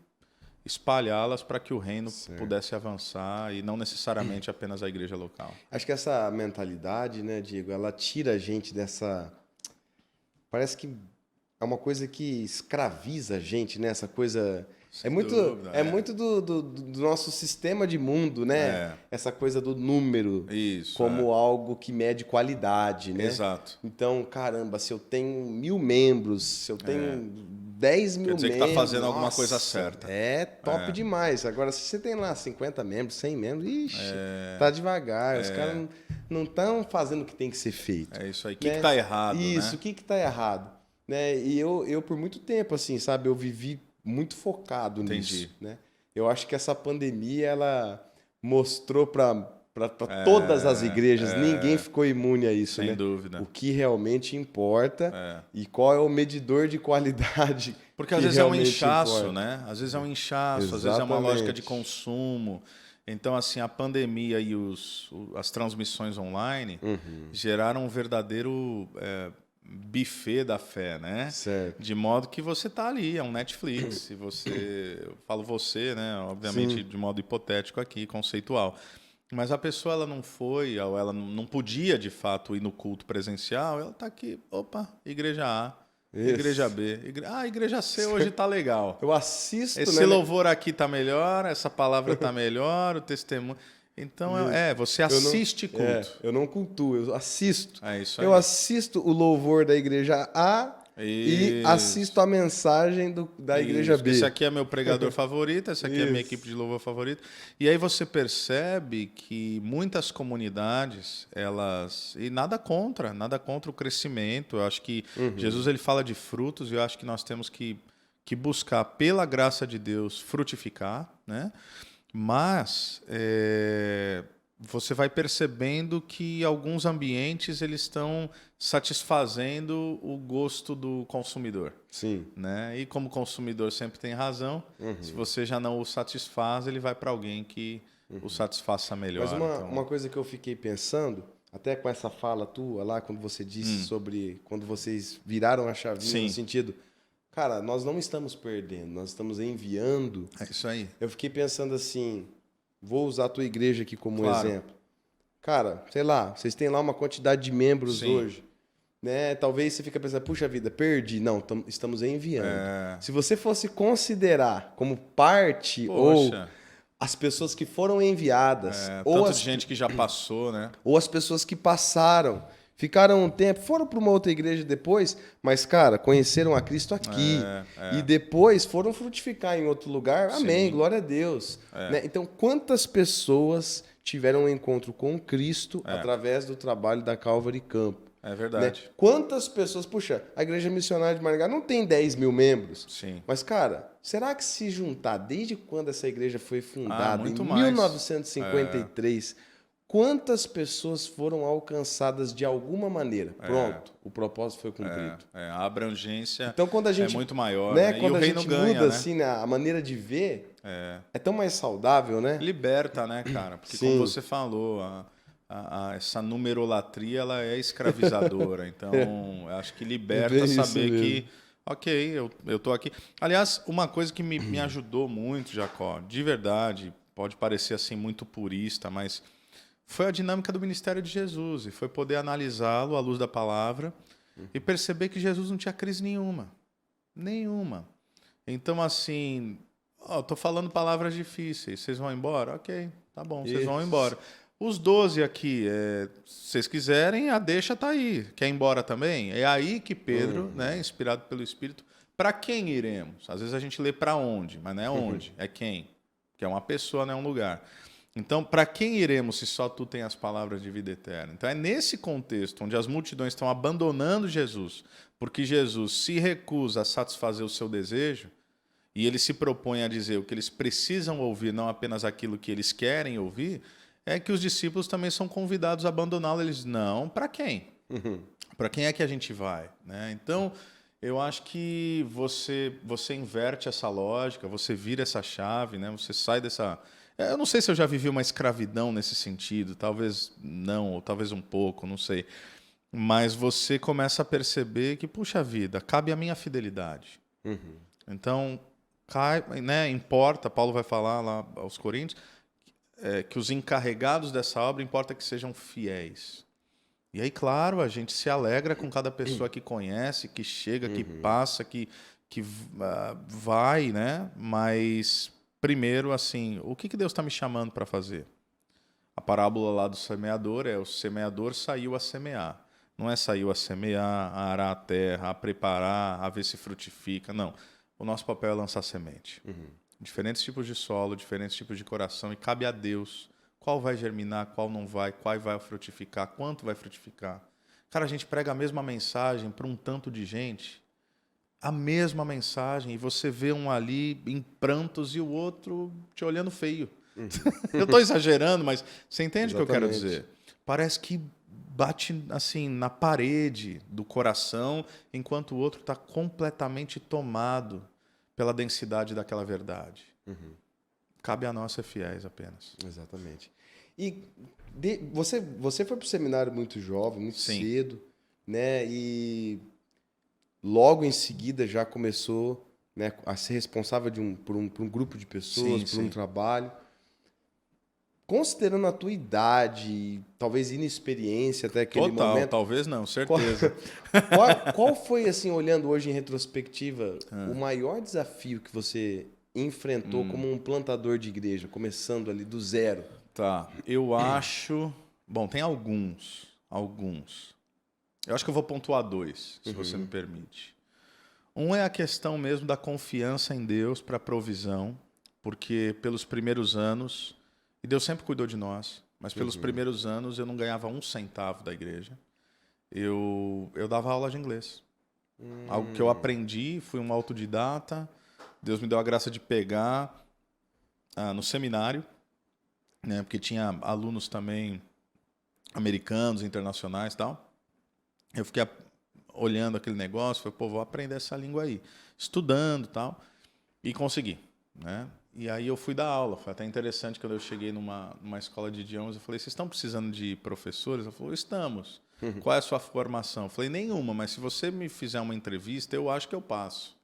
espalhá-las para que o reino pudesse avançar e não necessariamente apenas a igreja local. Acho que essa mentalidade, né, Diego, ela tira a gente dessa... Parece que é uma coisa que escraviza a gente, né? Essa coisa... muito do nosso sistema de mundo, né? Essa coisa do número como algo que mede qualidade, né? Exato. Então, caramba, se eu tenho 1.000 membros, se eu tenho 10 mil membros... Quer dizer que está fazendo alguma coisa certa. É top demais. Agora, se você tem lá 50 membros, 100 membros, tá devagar. Os caras não estão fazendo o que tem que ser feito. É isso aí. O que está errado, Isso, né? o que está errado. Né? E eu, por muito tempo, assim, sabe, eu vivi muito focado nisso, né? Eu acho que essa pandemia ela mostrou para todas as igrejas, ninguém ficou imune a isso, sem né? dúvida. O que realmente importa e qual é o medidor de qualidade. Porque às vezes é um inchaço, importa. né? Às vezes é um inchaço, Exatamente. Às vezes é uma lógica de consumo. Então, assim, a pandemia e as transmissões online geraram um verdadeiro buffet da fé, né? Certo. De modo que você está ali, é um Netflix. E eu falo você, né? Obviamente de modo hipotético aqui, conceitual. Mas a pessoa ela não foi, ou ela não podia de fato ir no culto presencial. Ela está aqui, igreja A, igreja B, igreja C hoje está legal. Eu assisto. Esse louvor aqui está melhor, essa palavra está melhor, o testemunho. Então, você assiste culto. Eu não cultuo, eu assisto. É isso aí. Eu assisto o louvor da igreja A e Isso. assisto a mensagem da Igreja B. Esse aqui é meu pregador favorito, essa aqui é a minha equipe de louvor favorita. E aí você percebe que muitas comunidades, elas... E nada contra o crescimento. Eu acho que Jesus ele fala de frutos e eu acho que nós temos que buscar, pela graça de Deus, frutificar, né? Mas você vai percebendo que alguns ambientes eles estão satisfazendo o gosto do consumidor. Sim. Né? E como o consumidor sempre tem razão, se você já não o satisfaz, ele vai para alguém que o satisfaça melhor. Mas uma coisa que eu fiquei pensando, até com essa fala tua lá, quando você disse sobre quando vocês viraram a chavinha Sim. no sentido, cara, nós não estamos perdendo, nós estamos enviando. É isso aí. Eu fiquei pensando assim, vou usar a tua igreja aqui como Claro. exemplo. Cara, sei lá, vocês têm lá uma quantidade de membros Sim. hoje, né? Talvez você fique pensando, puxa vida, perdi. Não, estamos enviando. Se você fosse considerar como parte ou Poxa, as pessoas que foram enviadas, ou tanto as, de gente que já passou, né? ou as pessoas que passaram, ficaram um tempo, foram para uma outra igreja depois, mas, cara, conheceram a Cristo aqui. E depois foram frutificar em outro lugar. Amém, glória a Deus. Né? Então, quantas pessoas tiveram um encontro com Cristo através do trabalho da Calvary Campo? É verdade. Né? Quantas pessoas... Puxa, a Igreja Missionária de Maringá não tem 10 mil membros. Sim. Mas, cara, será que se juntar, desde quando essa igreja foi fundada, em muito mais. 1953, quantas pessoas foram alcançadas de alguma maneira? Pronto, o propósito foi cumprido. A abrangência Então, quando a gente, é muito maior. né? Né? Quando E o a reino gente ganha, muda né? assim, a maneira de ver, é tão mais saudável, né? Liberta, né, cara? Porque Sim. como você falou, essa numerolatria ela é escravizadora. Então, eu acho que liberta É isso saber mesmo. que, ok, eu tô aqui. Aliás, uma coisa que me ajudou muito, Jacó, de verdade, pode parecer assim muito purista, mas foi a dinâmica do ministério de Jesus e foi poder analisá-lo à luz da palavra e perceber que Jesus não tinha crise nenhuma. Nenhuma. Então, assim, tô falando palavras difíceis, vocês vão embora? Ok, tá bom, vocês vão Isso. embora. Os 12 aqui, se vocês quiserem, a deixa tá aí. Quer ir embora também? É aí que Pedro, né, inspirado pelo Espírito, para quem iremos? Às vezes a gente lê para onde, mas não é onde, é quem. Que é uma pessoa, não é um lugar. Então, para quem iremos se só tu tem as palavras de vida eterna? Então, é nesse contexto onde as multidões estão abandonando Jesus, porque Jesus se recusa a satisfazer o seu desejo e ele se propõe a dizer o que eles precisam ouvir, não apenas aquilo que eles querem ouvir, é que os discípulos também são convidados a abandoná-lo. Eles, não, para quem? Para quem é que a gente vai? Né? Então, eu acho que você inverte essa lógica, você vira essa chave, né? Você sai dessa... Eu não sei se eu já vivi uma escravidão nesse sentido, talvez não, ou talvez um pouco, não sei. Mas você começa a perceber que, puxa vida, cabe a minha fidelidade. Então, né, importa, Paulo vai falar lá aos Coríntios, que os encarregados dessa obra importa que sejam fiéis. E aí, claro, a gente se alegra com cada pessoa que conhece, que chega, que passa, que vai, né? Mas, primeiro, assim, o que Deus está me chamando para fazer? A parábola lá do semeador o semeador saiu a semear. Não é saiu a semear, a arar a terra, a preparar, a ver se frutifica. Não. O nosso papel é lançar semente. Diferentes tipos de solo, diferentes tipos de coração, e cabe a Deus qual vai germinar, qual não vai, qual vai frutificar, quanto vai frutificar. Cara, a gente prega a mesma mensagem para um tanto de gente, a mesma mensagem, e você vê um ali em prantos e o outro te olhando feio. Eu estou exagerando, mas você entende o que eu quero dizer? Parece que bate assim na parede do coração, enquanto o outro está completamente tomado pela densidade daquela verdade. Cabe a nós ser fiéis apenas. Exatamente. E você foi para o seminário muito jovem, muito cedo, né? E logo em seguida já começou, né, a ser responsável por um grupo de pessoas, por um trabalho. Considerando a tua idade, talvez inexperiência até aquele momento... Talvez não, certeza. Qual foi, assim, olhando hoje em retrospectiva, o maior desafio que você enfrentou como um plantador de igreja, começando ali do zero? Tá, eu acho... Bom, tem alguns. Eu acho que eu vou pontuar 2, se você me permite. Um é a questão mesmo da confiança em Deus para a provisão, porque pelos primeiros anos, e Deus sempre cuidou de nós, mas pelos primeiros anos eu não ganhava um centavo da igreja. Eu dava aula de inglês. Algo que eu aprendi, fui um autodidata, Deus me deu a graça de pegar no seminário, né, porque tinha alunos também americanos, internacionais e tal. Eu fiquei olhando aquele negócio, falei, pô, vou aprender essa língua aí. Estudando e tal, e consegui, né? E aí eu fui dar aula. Foi até interessante quando eu cheguei numa escola de idiomas, eu falei, vocês estão precisando de professores? Ela falou, estamos. Qual é a sua formação? Eu falei, nenhuma, mas se você me fizer uma entrevista, eu acho que eu passo.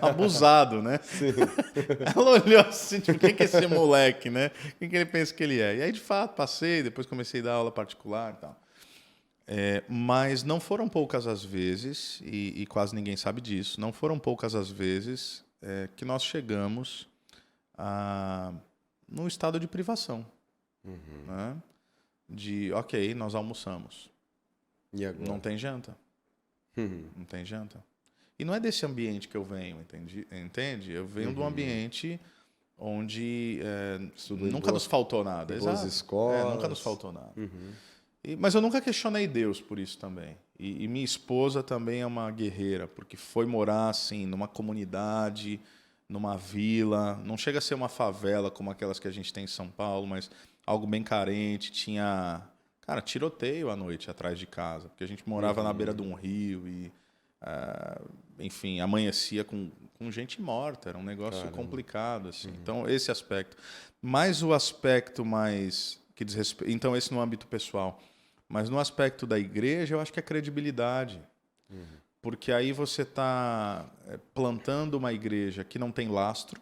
Abusado, né? Sim. Ela olhou assim, tipo, quem que é esse moleque, né? Quem que ele pensa que ele é? E aí, de fato, passei, depois comecei a dar aula particular e tal. Mas não foram poucas as vezes, e quase ninguém sabe disso, não foram poucas as vezes que nós chegamos num estado de privação. Né? De, ok, nós almoçamos. E agora? Não tem janta. Não tem janta. E não é desse ambiente que eu venho, entende? Eu venho de um ambiente onde nunca nos faltou nada. Boas escolas. Nunca nos faltou nada. Mas eu nunca questionei Deus por isso também. E minha esposa também é uma guerreira, porque foi morar assim numa comunidade, numa vila. Não chega a ser uma favela como aquelas que a gente tem em São Paulo, mas algo bem carente. Tinha, cara, tiroteio à noite atrás de casa, porque a gente morava na beira de um rio e, enfim, amanhecia com gente morta. Era um negócio complicado, assim. Então, esse aspecto. Mas o aspecto mais que diz respeito... Então, esse no âmbito pessoal. Mas no aspecto da igreja, eu acho que é credibilidade. Porque aí você está plantando uma igreja que não tem lastro,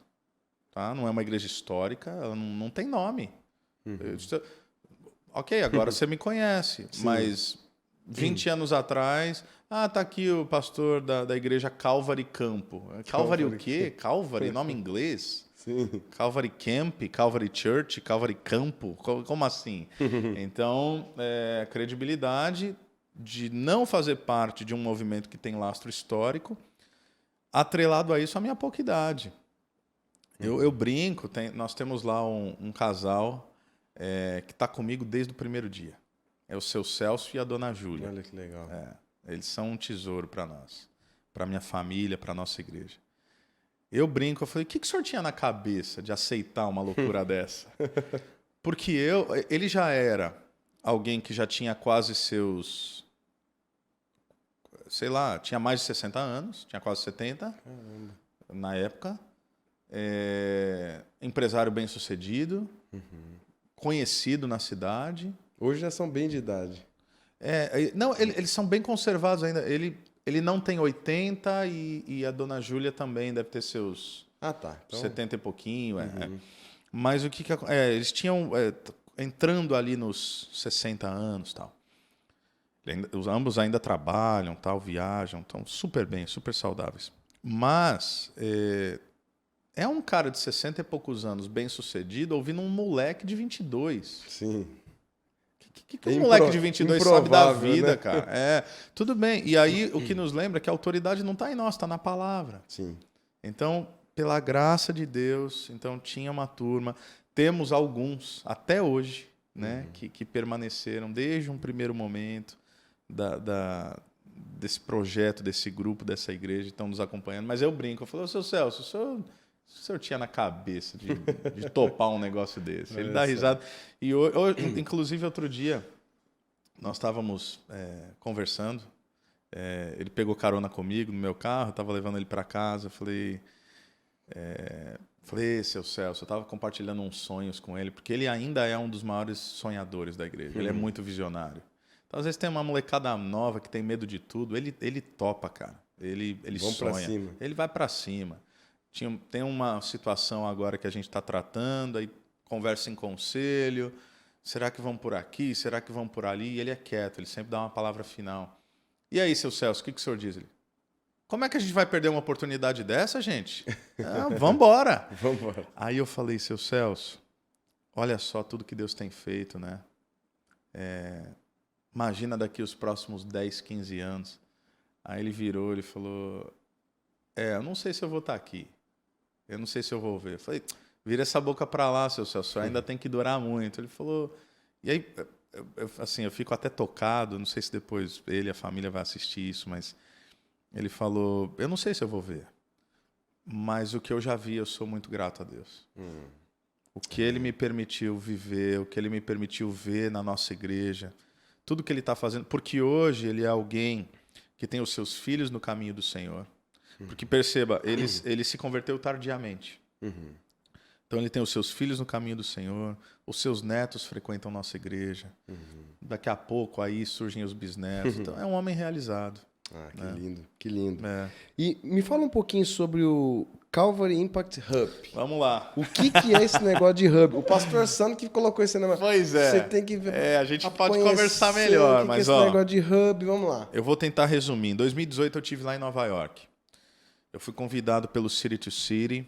tá? Não é uma igreja histórica, ela não tem nome. Ok, agora você me conhece, mas 20 anos atrás... tá aqui o pastor da igreja Calvary Campo. Calvary o quê? Calvary, nome em inglês? Sim. Calvary Camp, Calvary Church, Calvary Campo, como assim? Então, credibilidade de não fazer parte de um movimento que tem lastro histórico, atrelado a isso a minha pouca idade. Eu brinco, nós temos lá um casal que está comigo desde o primeiro dia. É o seu Celso e a dona Júlia. Olha que legal. Eles são um tesouro para nós, para minha família, para nossa igreja. Eu brinco, eu falei, o que o senhor tinha na cabeça de aceitar uma loucura dessa? Porque ele já era alguém que já tinha quase seus, sei lá, tinha mais de 60 anos, tinha quase 70. Caramba. Na época. Empresário bem-sucedido, conhecido na cidade. Hoje já são bem de idade. Não, eles são bem conservados ainda. Ele não tem 80 e a dona Júlia também deve ter seus Então... 70 e pouquinho. Mas o que eles tinham entrando ali nos 60 anos, tal. Ambos ainda trabalham, tal, viajam, estão super bem, super saudáveis. Mas é um cara de 60 e poucos anos bem sucedido ouvindo um moleque de 22. Sim. Que um moleque de 22 sabe da vida, né? cara? Tudo bem. E aí o que nos lembra é que a autoridade não está em nós, está na palavra. Sim. Então, pela graça de Deus, então tinha uma turma, temos alguns até hoje, né, que permaneceram desde um primeiro momento desse projeto, desse grupo, dessa igreja, estão nos acompanhando. Mas eu brinco, eu falo, seu Celso, o senhor tinha na cabeça de topar um negócio desse? Ele dá risada. E inclusive, outro dia, nós estávamos conversando, ele pegou carona comigo no meu carro, eu estava levando ele para casa, eu falei, seu Celso, eu estava compartilhando uns sonhos com ele, porque ele ainda é um dos maiores sonhadores da igreja, ele é muito visionário. Então, às vezes tem uma molecada nova que tem medo de tudo, ele topa, cara, ele sonha, pra cima. ele vai para cima. Tem uma situação agora que a gente está tratando, aí conversa em conselho, será que vão por aqui, será que vão por ali? E ele é quieto, ele sempre dá uma palavra final. E aí, seu Celso, o que o senhor diz? Como é que a gente vai perder uma oportunidade dessa, gente? Vamos embora. Aí eu falei, seu Celso, olha só tudo que Deus tem feito, né? Imagina daqui os próximos 10, 15 anos. Aí ele virou, ele falou... eu não sei se eu vou estar aqui. Eu não sei se eu vou ver. Eu falei, vira essa boca para lá, seu Celso, ainda tem que durar muito. Ele falou... E aí, assim, eu fico até tocado, não sei se depois ele e a família vai assistir isso, mas ele falou, eu não sei se eu vou ver, mas o que eu já vi, eu sou muito grato a Deus. O que ele me permitiu viver, o que ele me permitiu ver na nossa igreja, tudo que ele está fazendo, porque hoje ele é alguém que tem os seus filhos no caminho do Senhor. Porque perceba, ele se converteu tardiamente. Então ele tem os seus filhos no caminho do Senhor, os seus netos frequentam nossa igreja. Daqui a pouco aí surgem os bisnetos. Então é um homem realizado. Ah, que lindo, que lindo. É. E me fala um pouquinho sobre o Calvary Impact Hub. Vamos lá. O que é esse negócio de hub? O pastor Sandro que colocou esse negócio. Pois é. Você tem que ver. A gente pode conversar melhor, mas esse negócio de hub, vamos lá. Eu vou tentar resumir. Em 2018 eu estive lá em Nova York. Eu fui convidado pelo City to City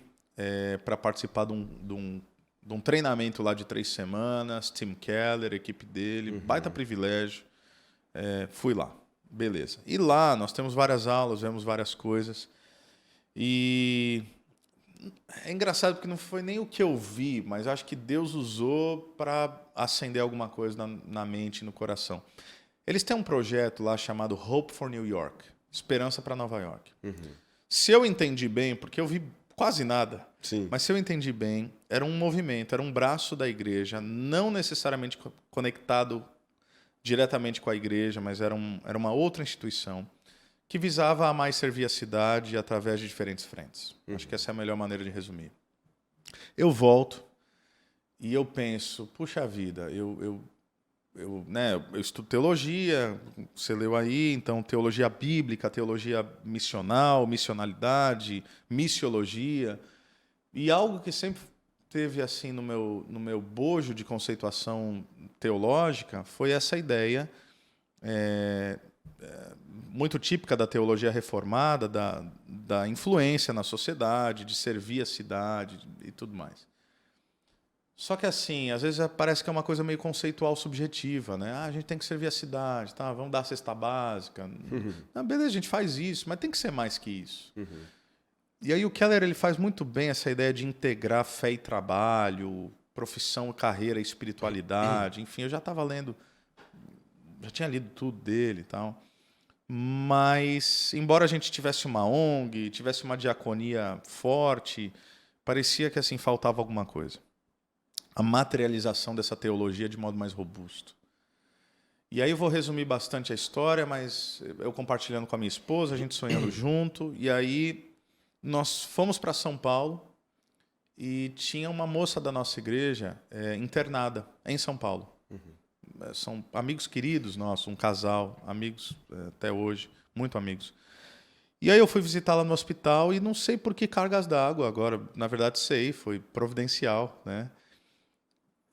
para participar de um treinamento lá de 3 semanas. Tim Keller, equipe dele, baita privilégio. Fui lá, beleza. E lá nós temos várias aulas, vemos várias coisas. E é engraçado porque não foi nem o que eu vi, mas acho que Deus usou para acender alguma coisa na mente e no coração. Eles têm um projeto lá chamado Hope for New York, Esperança para Nova York. Se eu entendi bem, porque eu vi quase nada, Sim. mas se eu entendi bem, era um movimento, era um braço da igreja, não necessariamente conectado diretamente com a igreja, mas era uma outra instituição que visava a mais servir a cidade através de diferentes frentes. Acho que essa é a melhor maneira de resumir. Eu volto e eu penso, puxa vida, eu estudo teologia, você leu aí, então teologia bíblica, teologia missional, missionalidade, missiologia, e algo que sempre teve assim no meu bojo de conceituação teológica foi essa ideia muito típica da teologia reformada, da influência na sociedade, de servir a cidade e tudo mais. Só que assim, às vezes parece que é uma coisa meio conceitual subjetiva, né? A gente tem que servir a cidade, tá? Vamos dar a cesta básica. Não, beleza, a gente faz isso, mas tem que ser mais que isso. E aí o Keller ele faz muito bem essa ideia de integrar fé e trabalho, profissão, carreira e espiritualidade. Enfim, eu já estava lendo, já tinha lido tudo dele e tal. Mas, embora a gente tivesse uma ONG, tivesse uma diaconia forte, parecia que assim faltava alguma coisa. A materialização dessa teologia de modo mais robusto. E aí eu vou resumir bastante a história, mas eu compartilhando com a minha esposa, a gente sonhando junto, e aí nós fomos para São Paulo e tinha uma moça da nossa igreja internada em São Paulo. São amigos queridos nossos, um casal, amigos até hoje, muito amigos. E aí eu fui visitá-la no hospital e não sei por que cargas d'água, agora, na verdade sei, foi providencial, né?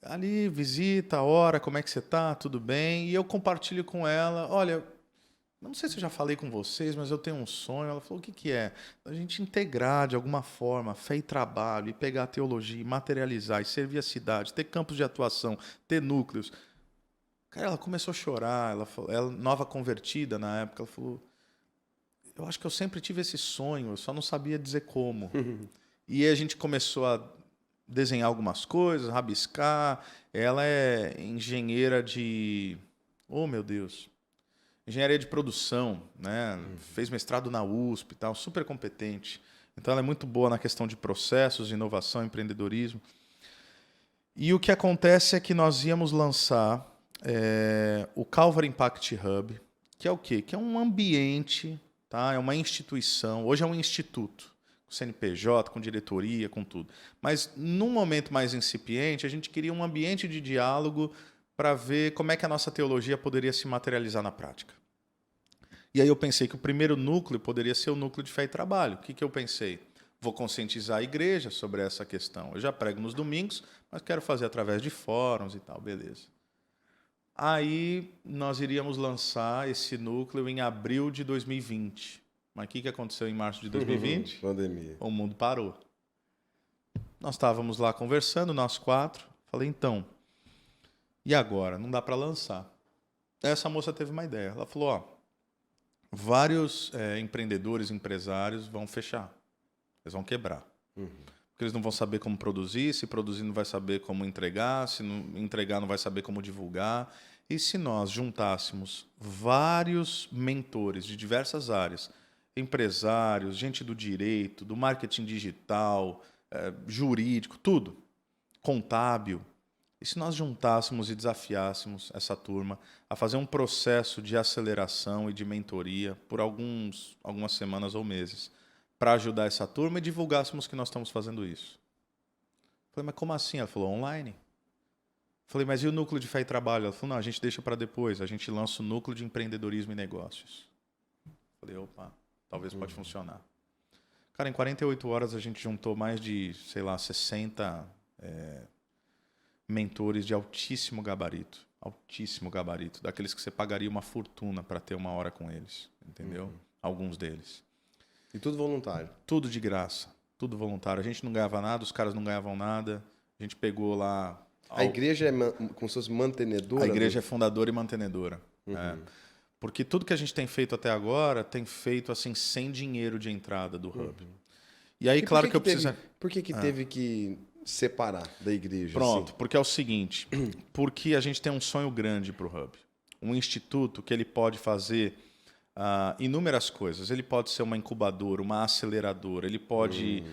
Ali, visita, hora, como é que você tá? Tudo bem? E eu compartilho com ela, olha, não sei se eu já falei com vocês, mas eu tenho um sonho. Ela falou, o que é? A gente integrar de alguma forma fé e trabalho, e pegar a teologia, e materializar, e servir a cidade, ter campos de atuação, ter núcleos. Cara, ela começou a chorar, ela nova convertida na época, ela falou, eu acho que eu sempre tive esse sonho, eu só não sabia dizer como. E aí a gente começou a desenhar algumas coisas, rabiscar. Ela é engenheira de... Oh, meu Deus! Engenharia de produção, né? Fez mestrado na USP e tal, super competente. Então ela é muito boa na questão de processos, inovação, empreendedorismo. E o que acontece é que nós íamos lançar o Calvary Impact Hub, que é o quê? Que é um ambiente, tá? É uma instituição, hoje é um instituto, com CNPJ, com diretoria, com tudo. Mas, num momento mais incipiente, a gente queria um ambiente de diálogo para ver como é que a nossa teologia poderia se materializar na prática. E aí eu pensei que o primeiro núcleo poderia ser o núcleo de fé e trabalho. O que eu pensei? Vou conscientizar a igreja sobre essa questão. Eu já prego nos domingos, mas quero fazer através de fóruns e tal, beleza. Aí nós iríamos lançar esse núcleo em abril de 2020. Mas o que aconteceu em março de 2020? Pandemia. O mundo parou. Nós estávamos lá conversando, nós 4. Falei, então, e agora? Não dá para lançar. Essa moça teve uma ideia. Ela falou, vários empreendedores, empresários vão fechar. Eles vão quebrar. Porque eles não vão saber como produzir, se produzir não vai saber como entregar, se não entregar não vai saber como divulgar. E se nós juntássemos vários mentores de diversas áreas, empresários, gente do direito, do marketing digital, jurídico, tudo, contábil, e se nós juntássemos e desafiássemos essa turma a fazer um processo de aceleração e de mentoria por algumas semanas ou meses, para ajudar essa turma e divulgássemos que nós estamos fazendo isso. Falei, mas como assim? Ela falou, online. Falei, mas e o núcleo de fé e trabalho? Ela falou, não, a gente deixa para depois, a gente lança o núcleo de empreendedorismo e negócios. Falei, opa, talvez pode funcionar. Cara, em 48 horas a gente juntou mais de, 60 mentores de altíssimo gabarito, daqueles que você pagaria uma fortuna para ter uma hora com eles, entendeu? Alguns deles. E tudo voluntário? Tudo de graça, tudo voluntário. A gente não ganhava nada, os caras não ganhavam nada. A gente pegou lá... A igreja é como se fosse mantenedora? A igreja é fundadora e mantenedora. Porque tudo que a gente tem feito até agora tem feito assim sem dinheiro de entrada do Hub. E aí, claro que eu preciso... Por que teve que separar da igreja? Pronto, assim? porque é o seguinte, porque a gente tem um sonho grande para o Hub. Um instituto que ele pode fazer inúmeras coisas. Ele pode ser uma incubadora, uma aceleradora, ele pode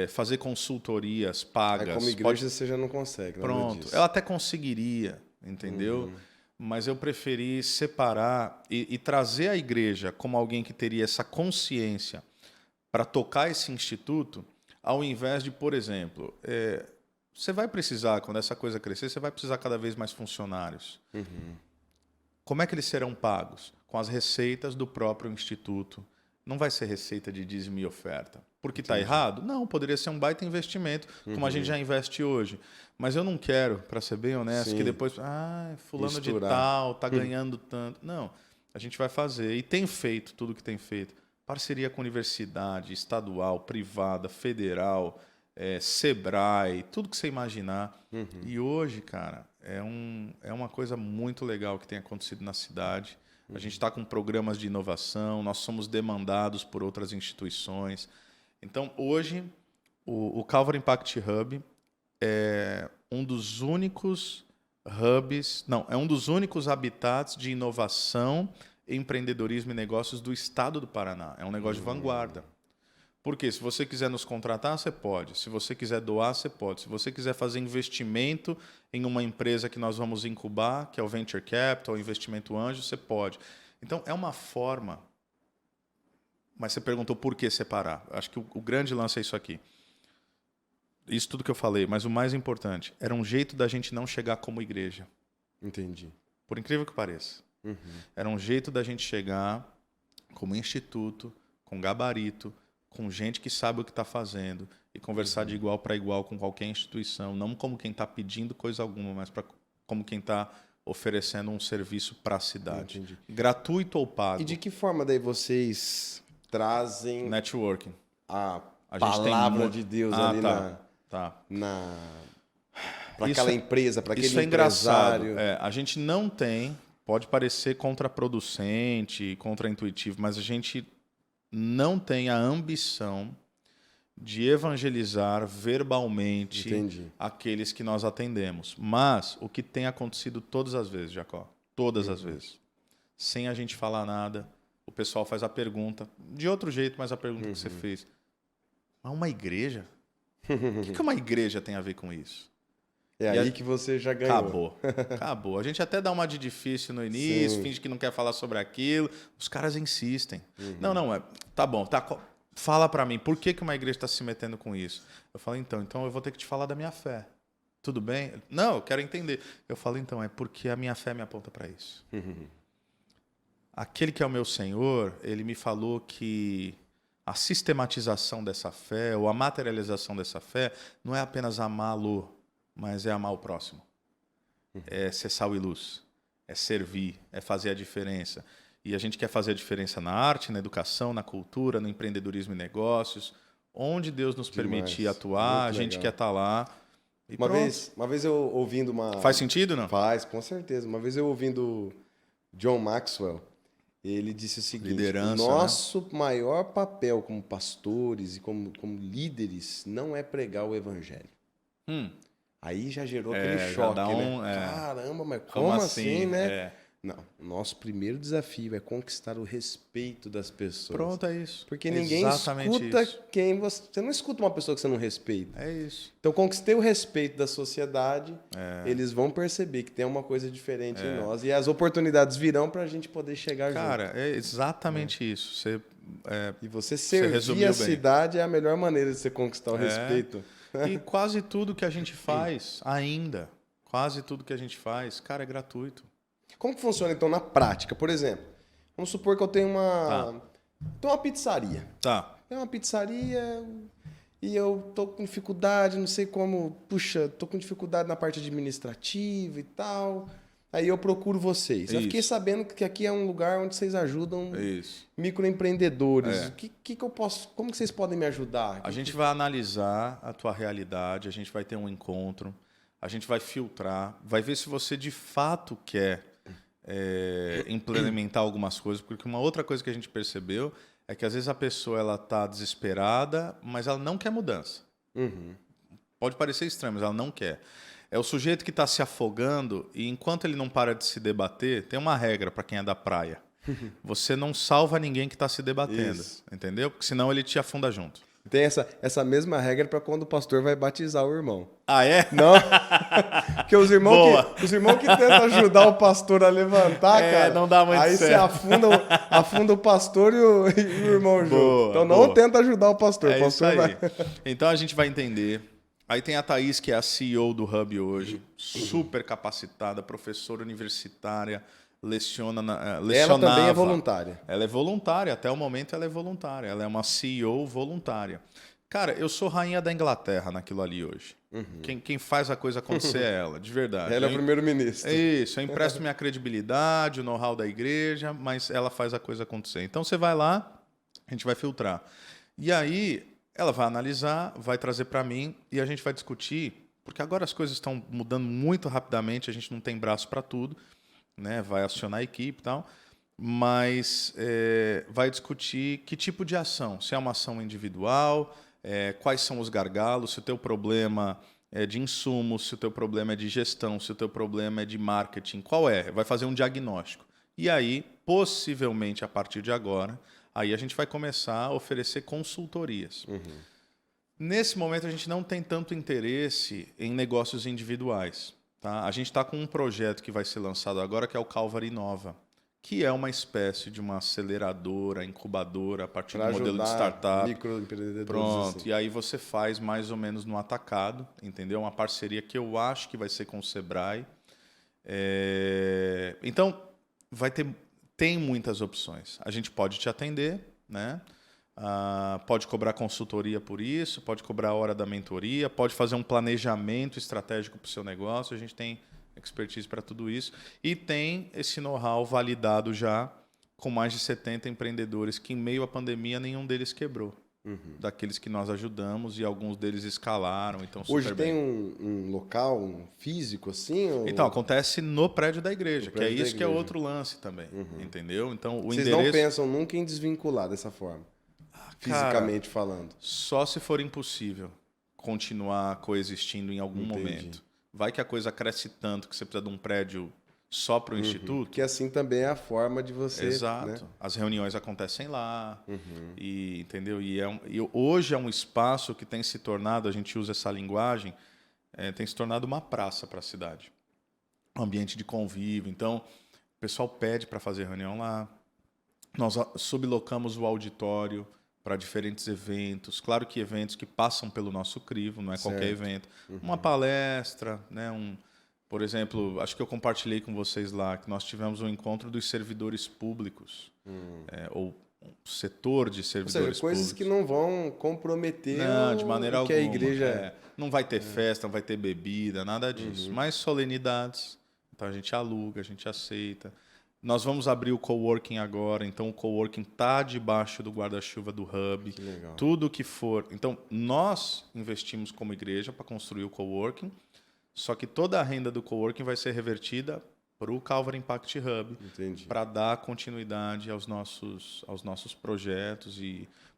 fazer consultorias pagas. Como igreja você já não consegue. Pronto, eu até conseguiria, entendeu? Mas eu preferi separar e trazer a igreja como alguém que teria essa consciência para tocar esse instituto, ao invés de, por exemplo, você vai precisar, quando essa coisa crescer, você vai precisar cada vez mais funcionários. Como é que eles serão pagos? Com as receitas do próprio instituto. Não vai ser receita de dízimo e oferta. Porque está errado? Não, poderia ser um baita investimento, como a gente já investe hoje. Mas eu não quero, para ser bem honesto, que depois... fulano de tal está ganhando tanto. Não, a gente vai fazer. E tem feito tudo o que tem feito. Parceria com universidade, estadual, privada, federal, Sebrae, tudo que você imaginar. E hoje, cara, é uma coisa muito legal que tem acontecido na cidade. A gente está com programas de inovação, nós somos demandados por outras instituições. Então, hoje, o Calvary Impact Hub é um dos únicos hubs, não, é um dos únicos habitats de inovação, empreendedorismo e negócios do estado do Paraná. É um negócio de vanguarda. Porque se você quiser nos contratar, você pode. Se você quiser doar, você pode. Se você quiser fazer investimento em uma empresa que nós vamos incubar, que é o Venture Capital, o investimento anjo, você pode. Então, é uma forma... Mas você perguntou por que separar. Acho que o grande lance é isso aqui. Isso tudo que eu falei, mas o mais importante, era um jeito da gente não chegar como igreja. Entendi. Por incrível que pareça. Era um jeito da gente chegar como instituto, com gabarito, com gente que sabe o que está fazendo e conversar de igual para igual com qualquer instituição, não como quem está pedindo coisa alguma, mas como quem está oferecendo um serviço para a cidade. Entendi. Gratuito ou pago. E de que forma daí vocês trazem networking. A gente palavra de Deus ali para aquela empresa, para aquele isso é empresário? Engraçado. A gente não tem, pode parecer contraproducente, contraintuitivo, mas a gente não tem a ambição de evangelizar verbalmente aqueles que nós atendemos. Mas o que tem acontecido todas as vezes, Jacó, todas as vezes, sem a gente falar nada, o pessoal faz a pergunta, de outro jeito, mas a pergunta que você fez. Mas uma igreja? O que uma igreja tem a ver com isso? É aí que você já ganhou. Acabou. A gente até dá uma de difícil no início, finge que não quer falar sobre aquilo. Os caras insistem. Não, tá bom. Fala pra mim, por que uma igreja está se metendo com isso? Eu falo, então eu vou ter que te falar da minha fé. Tudo bem? Não, eu quero entender. Eu falo, então, é porque a minha fé me aponta para isso. Aquele que é o meu Senhor, ele me falou que a sistematização dessa fé, ou a materialização dessa fé, não é apenas amá-lo, mas é amar o próximo. É ser sal e luz. É servir. É fazer a diferença. E a gente quer fazer a diferença na arte, na educação, na cultura, no empreendedorismo e negócios. Onde Deus nos permitir atuar, a gente quer estar lá. E uma vez eu ouvindo uma... Faz sentido, não? Faz, com certeza. Uma vez eu ouvindo John Maxwell, ele disse o seguinte: Liderança, o nosso maior papel como pastores e como líderes não é pregar o evangelho. Aí já gerou aquele choque, né? Caramba, mas como assim, né? Não, o nosso primeiro desafio é conquistar o respeito das pessoas. Pronto, é isso. Porque ninguém escuta quem você... Você não escuta uma pessoa que você não respeita. É isso. Então, conquistei o respeito da sociedade, eles vão perceber que tem uma coisa diferente em nós. E as oportunidades virão para a gente poder chegar junto. Cara, é exatamente isso. E você servir a cidade é a melhor maneira de você conquistar o respeito. E quase tudo que a gente faz ainda, cara, é gratuito. Como que funciona, então, na prática? Por exemplo, vamos supor que eu tenho uma pizzaria. Tá. Tem uma pizzaria e eu tô com dificuldade, não sei como... Puxa, tô com dificuldade na parte administrativa e tal. Aí eu procuro vocês. Eu fiquei sabendo que aqui é um lugar onde vocês ajudam microempreendedores. Que eu posso... Como que vocês podem me ajudar? A gente vai analisar a tua realidade, a gente vai ter um encontro, a gente vai filtrar, vai ver se você de fato quer implementar algumas coisas, porque uma outra coisa que a gente percebeu é que às vezes a pessoa ela está desesperada, mas ela não quer mudança. Pode parecer estranho, mas ela não quer. É o sujeito que está se afogando e enquanto ele não para de se debater, tem uma regra para quem é da praia. Você não salva ninguém que está se debatendo, entendeu? Porque senão ele te afunda junto. Tem essa mesma regra para quando o pastor vai batizar o irmão. Ah, é? Não. Porque os irmãos que tentam ajudar o pastor a levantar, cara, não dá muito aí certo. você afunda o pastor e o irmão junto. Então não tenta ajudar o pastor. É o pastor isso aí. vai... Então a gente vai entender. Aí tem a Thaís, que é a CEO do Hub hoje, super capacitada, professora universitária, lecionava. Ela também é voluntária. Ela é voluntária, até o momento ela é voluntária. Ela é uma CEO voluntária. Cara, eu sou rainha da Inglaterra naquilo ali hoje. Quem faz a coisa acontecer é ela, de verdade. Ela é o primeiro-ministro. Isso, eu empresto minha credibilidade, o know-how da igreja, mas ela faz a coisa acontecer. Então você vai lá, a gente vai filtrar. E aí ela vai analisar, vai trazer para mim e a gente vai discutir, porque agora as coisas estão mudando muito rapidamente, a gente não tem braço para tudo, né? Vai acionar a equipe e tal, mas vai discutir que tipo de ação, se é uma ação individual, quais são os gargalos, se o teu problema é de insumos, se o teu problema é de gestão, se o teu problema é de marketing, qual é? Vai fazer um diagnóstico. E aí, possivelmente, a partir de agora, aí a gente vai começar a oferecer consultorias. Nesse momento, a gente não tem tanto interesse em negócios individuais. Tá? A gente está com um projeto que vai ser lançado agora, que é o Calvary Nova, que é uma espécie de uma aceleradora, incubadora, a partir do modelo de startup. Microempreendedores. Pronto. Assim. E aí você faz mais ou menos no atacado, entendeu? Uma parceria que eu acho que vai ser com o Sebrae. Então, tem muitas opções. A gente pode te atender, né? Pode cobrar consultoria por isso, pode cobrar a hora da mentoria, pode fazer um planejamento estratégico para o seu negócio. A gente tem expertise para tudo isso. E tem esse know-how validado já com mais de 70 empreendedores que, em meio à pandemia, nenhum deles quebrou. Daqueles que nós ajudamos e alguns deles escalaram. Então, hoje tem um local físico assim? Ou... Então, acontece no prédio da igreja, que é isso que é outro lance também. Entendeu? Então, Vocês não pensam nunca em desvincular dessa forma? Fisicamente falando. Só se for impossível continuar coexistindo em algum momento. Vai que a coisa cresce tanto que você precisa de um prédio só para o instituto. Que assim também é a forma de você... Exato. Né? As reuniões acontecem lá. E, entendeu? E hoje é um espaço que tem se tornado, a gente usa essa linguagem, tem se tornado uma praça para a cidade. Um ambiente de convívio. Então, o pessoal pede para fazer reunião lá. Nós sublocamos o auditório para diferentes eventos. Claro que eventos que passam pelo nosso crivo, não é qualquer evento. Uma palestra, né? Por exemplo, acho que eu compartilhei com vocês lá que nós tivemos um encontro dos servidores públicos, ou um setor de servidores coisas públicos. Que não vão comprometer de maneira alguma. A igreja... Não vai ter festa, não vai ter bebida, nada disso. Mas solenidades, então a gente aluga, a gente aceita. Nós vamos abrir o coworking agora, então o coworking está debaixo do guarda-chuva do Hub. Que legal. Tudo que for. Então, nós investimos como igreja para construir o coworking, só que toda a renda do coworking vai ser revertida para o Calvary Impact Hub, Entendi. para dar continuidade aos nossos projetos.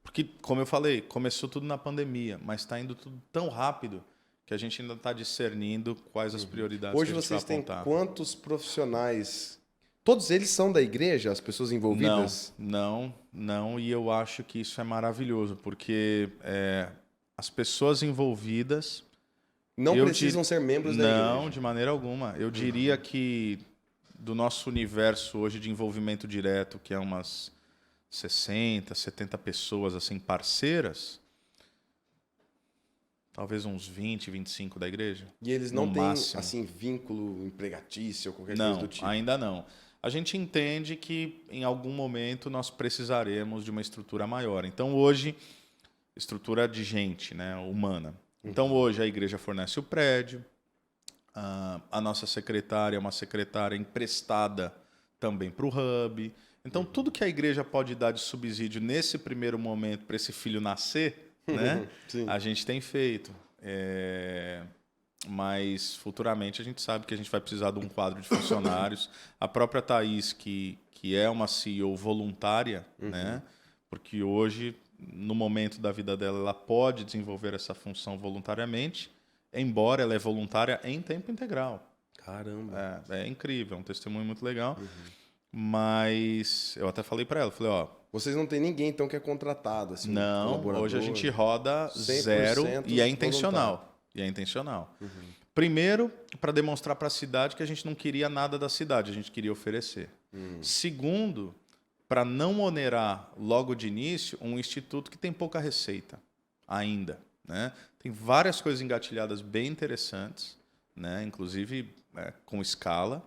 Porque, como eu falei, começou tudo na pandemia, mas está indo tudo tão rápido que a gente ainda está discernindo quais as prioridades Hoje que a gente vai vocês têm apontar. quantos profissionais? Todos eles são da igreja, as pessoas envolvidas? Não, e eu acho que isso é maravilhoso, porque as pessoas envolvidas... Não precisam ser membros da igreja? Não, de maneira alguma. Eu diria que do nosso universo hoje de envolvimento direto, que é umas 60, 70 pessoas assim parceiras, talvez uns 20, 25 da igreja. E eles não têm máximo. assim vínculo empregatício ou qualquer Não, coisa do tipo? ainda não. A gente entende que em algum momento nós precisaremos de uma estrutura maior. Então hoje, estrutura de gente, né, humana. Então hoje a igreja fornece o prédio, a nossa secretária é uma secretária emprestada também para o Hub. Então tudo que a igreja pode dar de subsídio nesse primeiro momento para esse filho nascer, né, a gente tem feito. Mas futuramente a gente sabe que a gente vai precisar de um quadro de funcionários. A própria Thaís, que é uma CEO voluntária, né, porque hoje, no momento da vida dela, ela pode desenvolver essa função voluntariamente, embora ela é voluntária em tempo integral. Caramba! É incrível, é um testemunho muito legal. Mas eu até falei para ela, falei, ó... Vocês não têm ninguém, então, que é contratado? Assim, não, hoje a gente roda zero e é intencional. E é intencional. Primeiro, para demonstrar para a cidade que a gente não queria nada da cidade, a gente queria oferecer. Segundo, para não onerar logo de início um instituto que tem pouca receita ainda, né? Tem várias coisas engatilhadas bem interessantes, né? Inclusive com escala,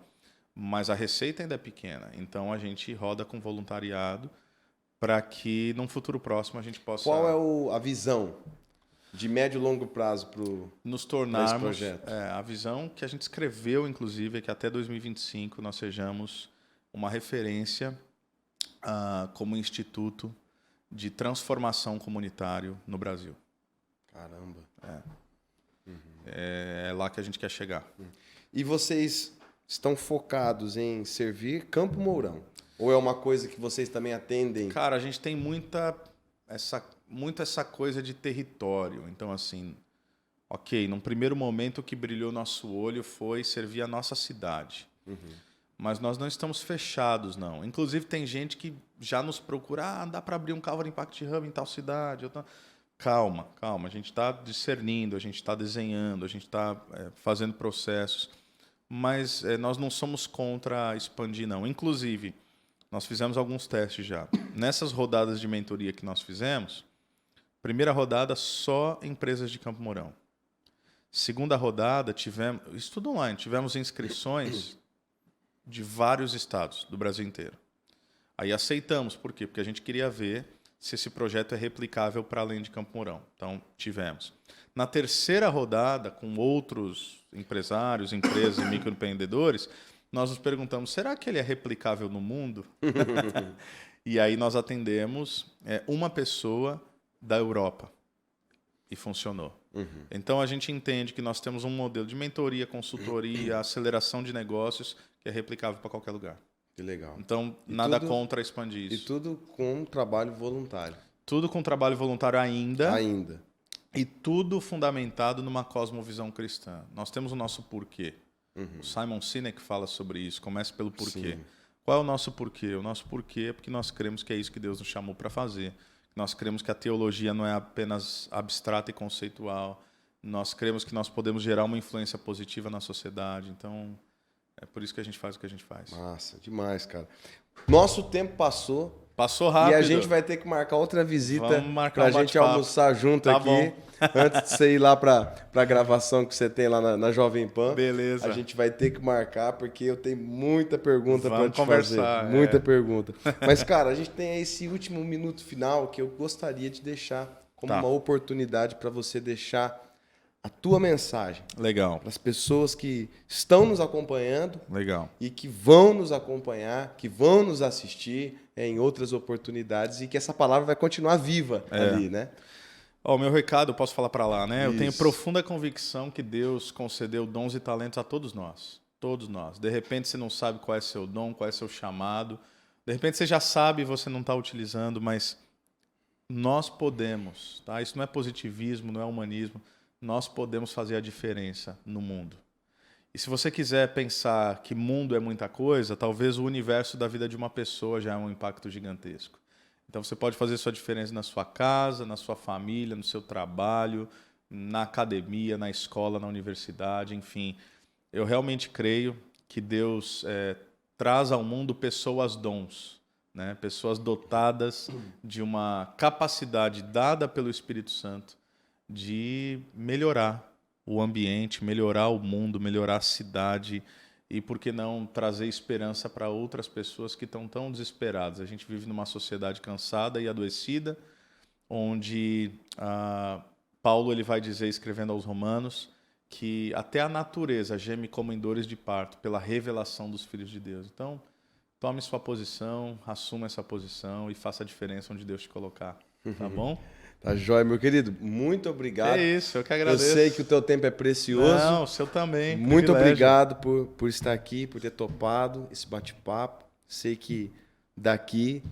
mas a receita ainda é pequena. Então a gente roda com voluntariado para que num futuro próximo a gente possa... Qual é a visão de médio e longo prazo para nos tornarmos... esse projeto? A visão que a gente escreveu, inclusive, é que até 2025 nós sejamos uma referência como instituto de transformação comunitário no Brasil. Caramba. É lá que a gente quer chegar. E vocês estão focados em servir Campo Mourão? Ou é uma coisa que vocês também atendem? Cara, a gente tem muito essa coisa de território. Então, assim, ok, num primeiro momento o que brilhou nosso olho foi servir a nossa cidade. Mas nós não estamos fechados, não. Inclusive, tem gente que já nos procura, dá para abrir um Calvary Impact Hub em tal cidade. Calma. A gente está discernindo, a gente está desenhando, a gente está fazendo processos. Mas nós não somos contra expandir, não. Inclusive, nós fizemos alguns testes já. Nessas rodadas de mentoria que nós fizemos, primeira rodada, só empresas de Campo Mourão. Segunda rodada, tivemos... Isso tudo online. Tivemos inscrições de vários estados do Brasil inteiro. Aí aceitamos. Por quê? Porque a gente queria ver se esse projeto é replicável para além de Campo Mourão. Então, tivemos. Na terceira rodada, com outros empresários, empresas e microempreendedores, nós nos perguntamos, será que ele é replicável no mundo? E aí nós atendemos uma pessoa da Europa. E funcionou. Então, a gente entende que nós temos um modelo de mentoria, consultoria, aceleração de negócios que é replicável para qualquer lugar. Que legal. Então, nada contra expandir isso. E tudo com trabalho voluntário. Tudo com trabalho voluntário ainda. Ainda. E tudo fundamentado numa cosmovisão cristã. Nós temos o nosso porquê. O Simon Sinek fala sobre isso. Comece pelo porquê. Sim. Qual é o nosso porquê? O nosso porquê é porque nós cremos que é isso que Deus nos chamou para fazer. Nós cremos que a teologia não é apenas abstrata e conceitual. Nós cremos que nós podemos gerar uma influência positiva na sociedade. Então, é por isso que a gente faz o que a gente faz. Massa, demais, cara. Nosso tempo passou. Passou rápido. E a gente vai ter que marcar outra visita para a gente almoçar junto aqui. Bom. Antes de você ir lá para a gravação que você tem lá na Jovem Pan. Beleza. A gente vai ter que marcar, porque eu tenho muita pergunta para te conversar, fazer. Muita pergunta. Mas, cara, a gente tem esse último minuto final que eu gostaria de deixar como uma oportunidade para você deixar a tua mensagem. Legal. Para as pessoas que estão nos acompanhando. Legal. E que vão nos acompanhar, que vão nos assistir em outras oportunidades e que essa palavra vai continuar viva ali, né? O meu recado, eu posso falar para lá, né? Isso. Eu tenho profunda convicção que Deus concedeu dons e talentos a todos nós. Todos nós. De repente você não sabe qual é seu dom, qual é seu chamado. De repente você já sabe e você não está utilizando, mas nós podemos, tá? Isso não é positivismo, não é humanismo. Nós podemos fazer a diferença no mundo. E se você quiser pensar que mundo é muita coisa, talvez o universo da vida de uma pessoa já é um impacto gigantesco. Então você pode fazer sua diferença na sua casa, na sua família, no seu trabalho, na academia, na escola, na universidade, enfim. Eu realmente creio que Deus traz ao mundo pessoas dons, né? Pessoas dotadas de uma capacidade dada pelo Espírito Santo de melhorar o ambiente, melhorar o mundo, melhorar a cidade e, por que não, trazer esperança para outras pessoas que estão tão desesperadas. A gente vive numa sociedade cansada e adoecida, onde Paulo ele vai dizer, escrevendo aos Romanos, que até a natureza geme como em dores de parto pela revelação dos filhos de Deus. Então, tome sua posição, assuma essa posição e faça a diferença onde Deus te colocar. Tá bom? Tá jóia, meu querido. Muito obrigado. É isso, eu que agradeço. Eu sei que o teu tempo é precioso. Não, o seu também. Muito privilégio. obrigado por estar aqui, por ter topado esse bate-papo. Sei que daqui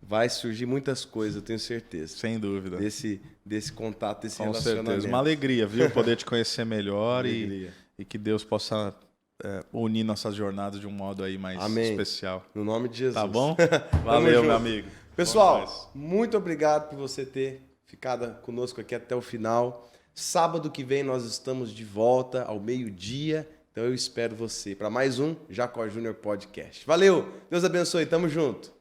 vai surgir muitas coisas, eu tenho certeza. Sem dúvida. Desse contato, desse Com relacionamento. certeza. Uma alegria, viu? Poder te conhecer melhor Alegria. e que Deus possa unir nossas jornadas de um modo aí mais Amém. especial. No nome de Jesus. Tá bom? Tamo Valeu, junto. meu amigo. Pessoal, muito obrigado por você ter ficado conosco aqui até o final. Sábado que vem nós estamos de volta ao meio-dia. Então eu espero você para mais um Jacó Júnior Podcast. Valeu, Deus abençoe, tamo junto.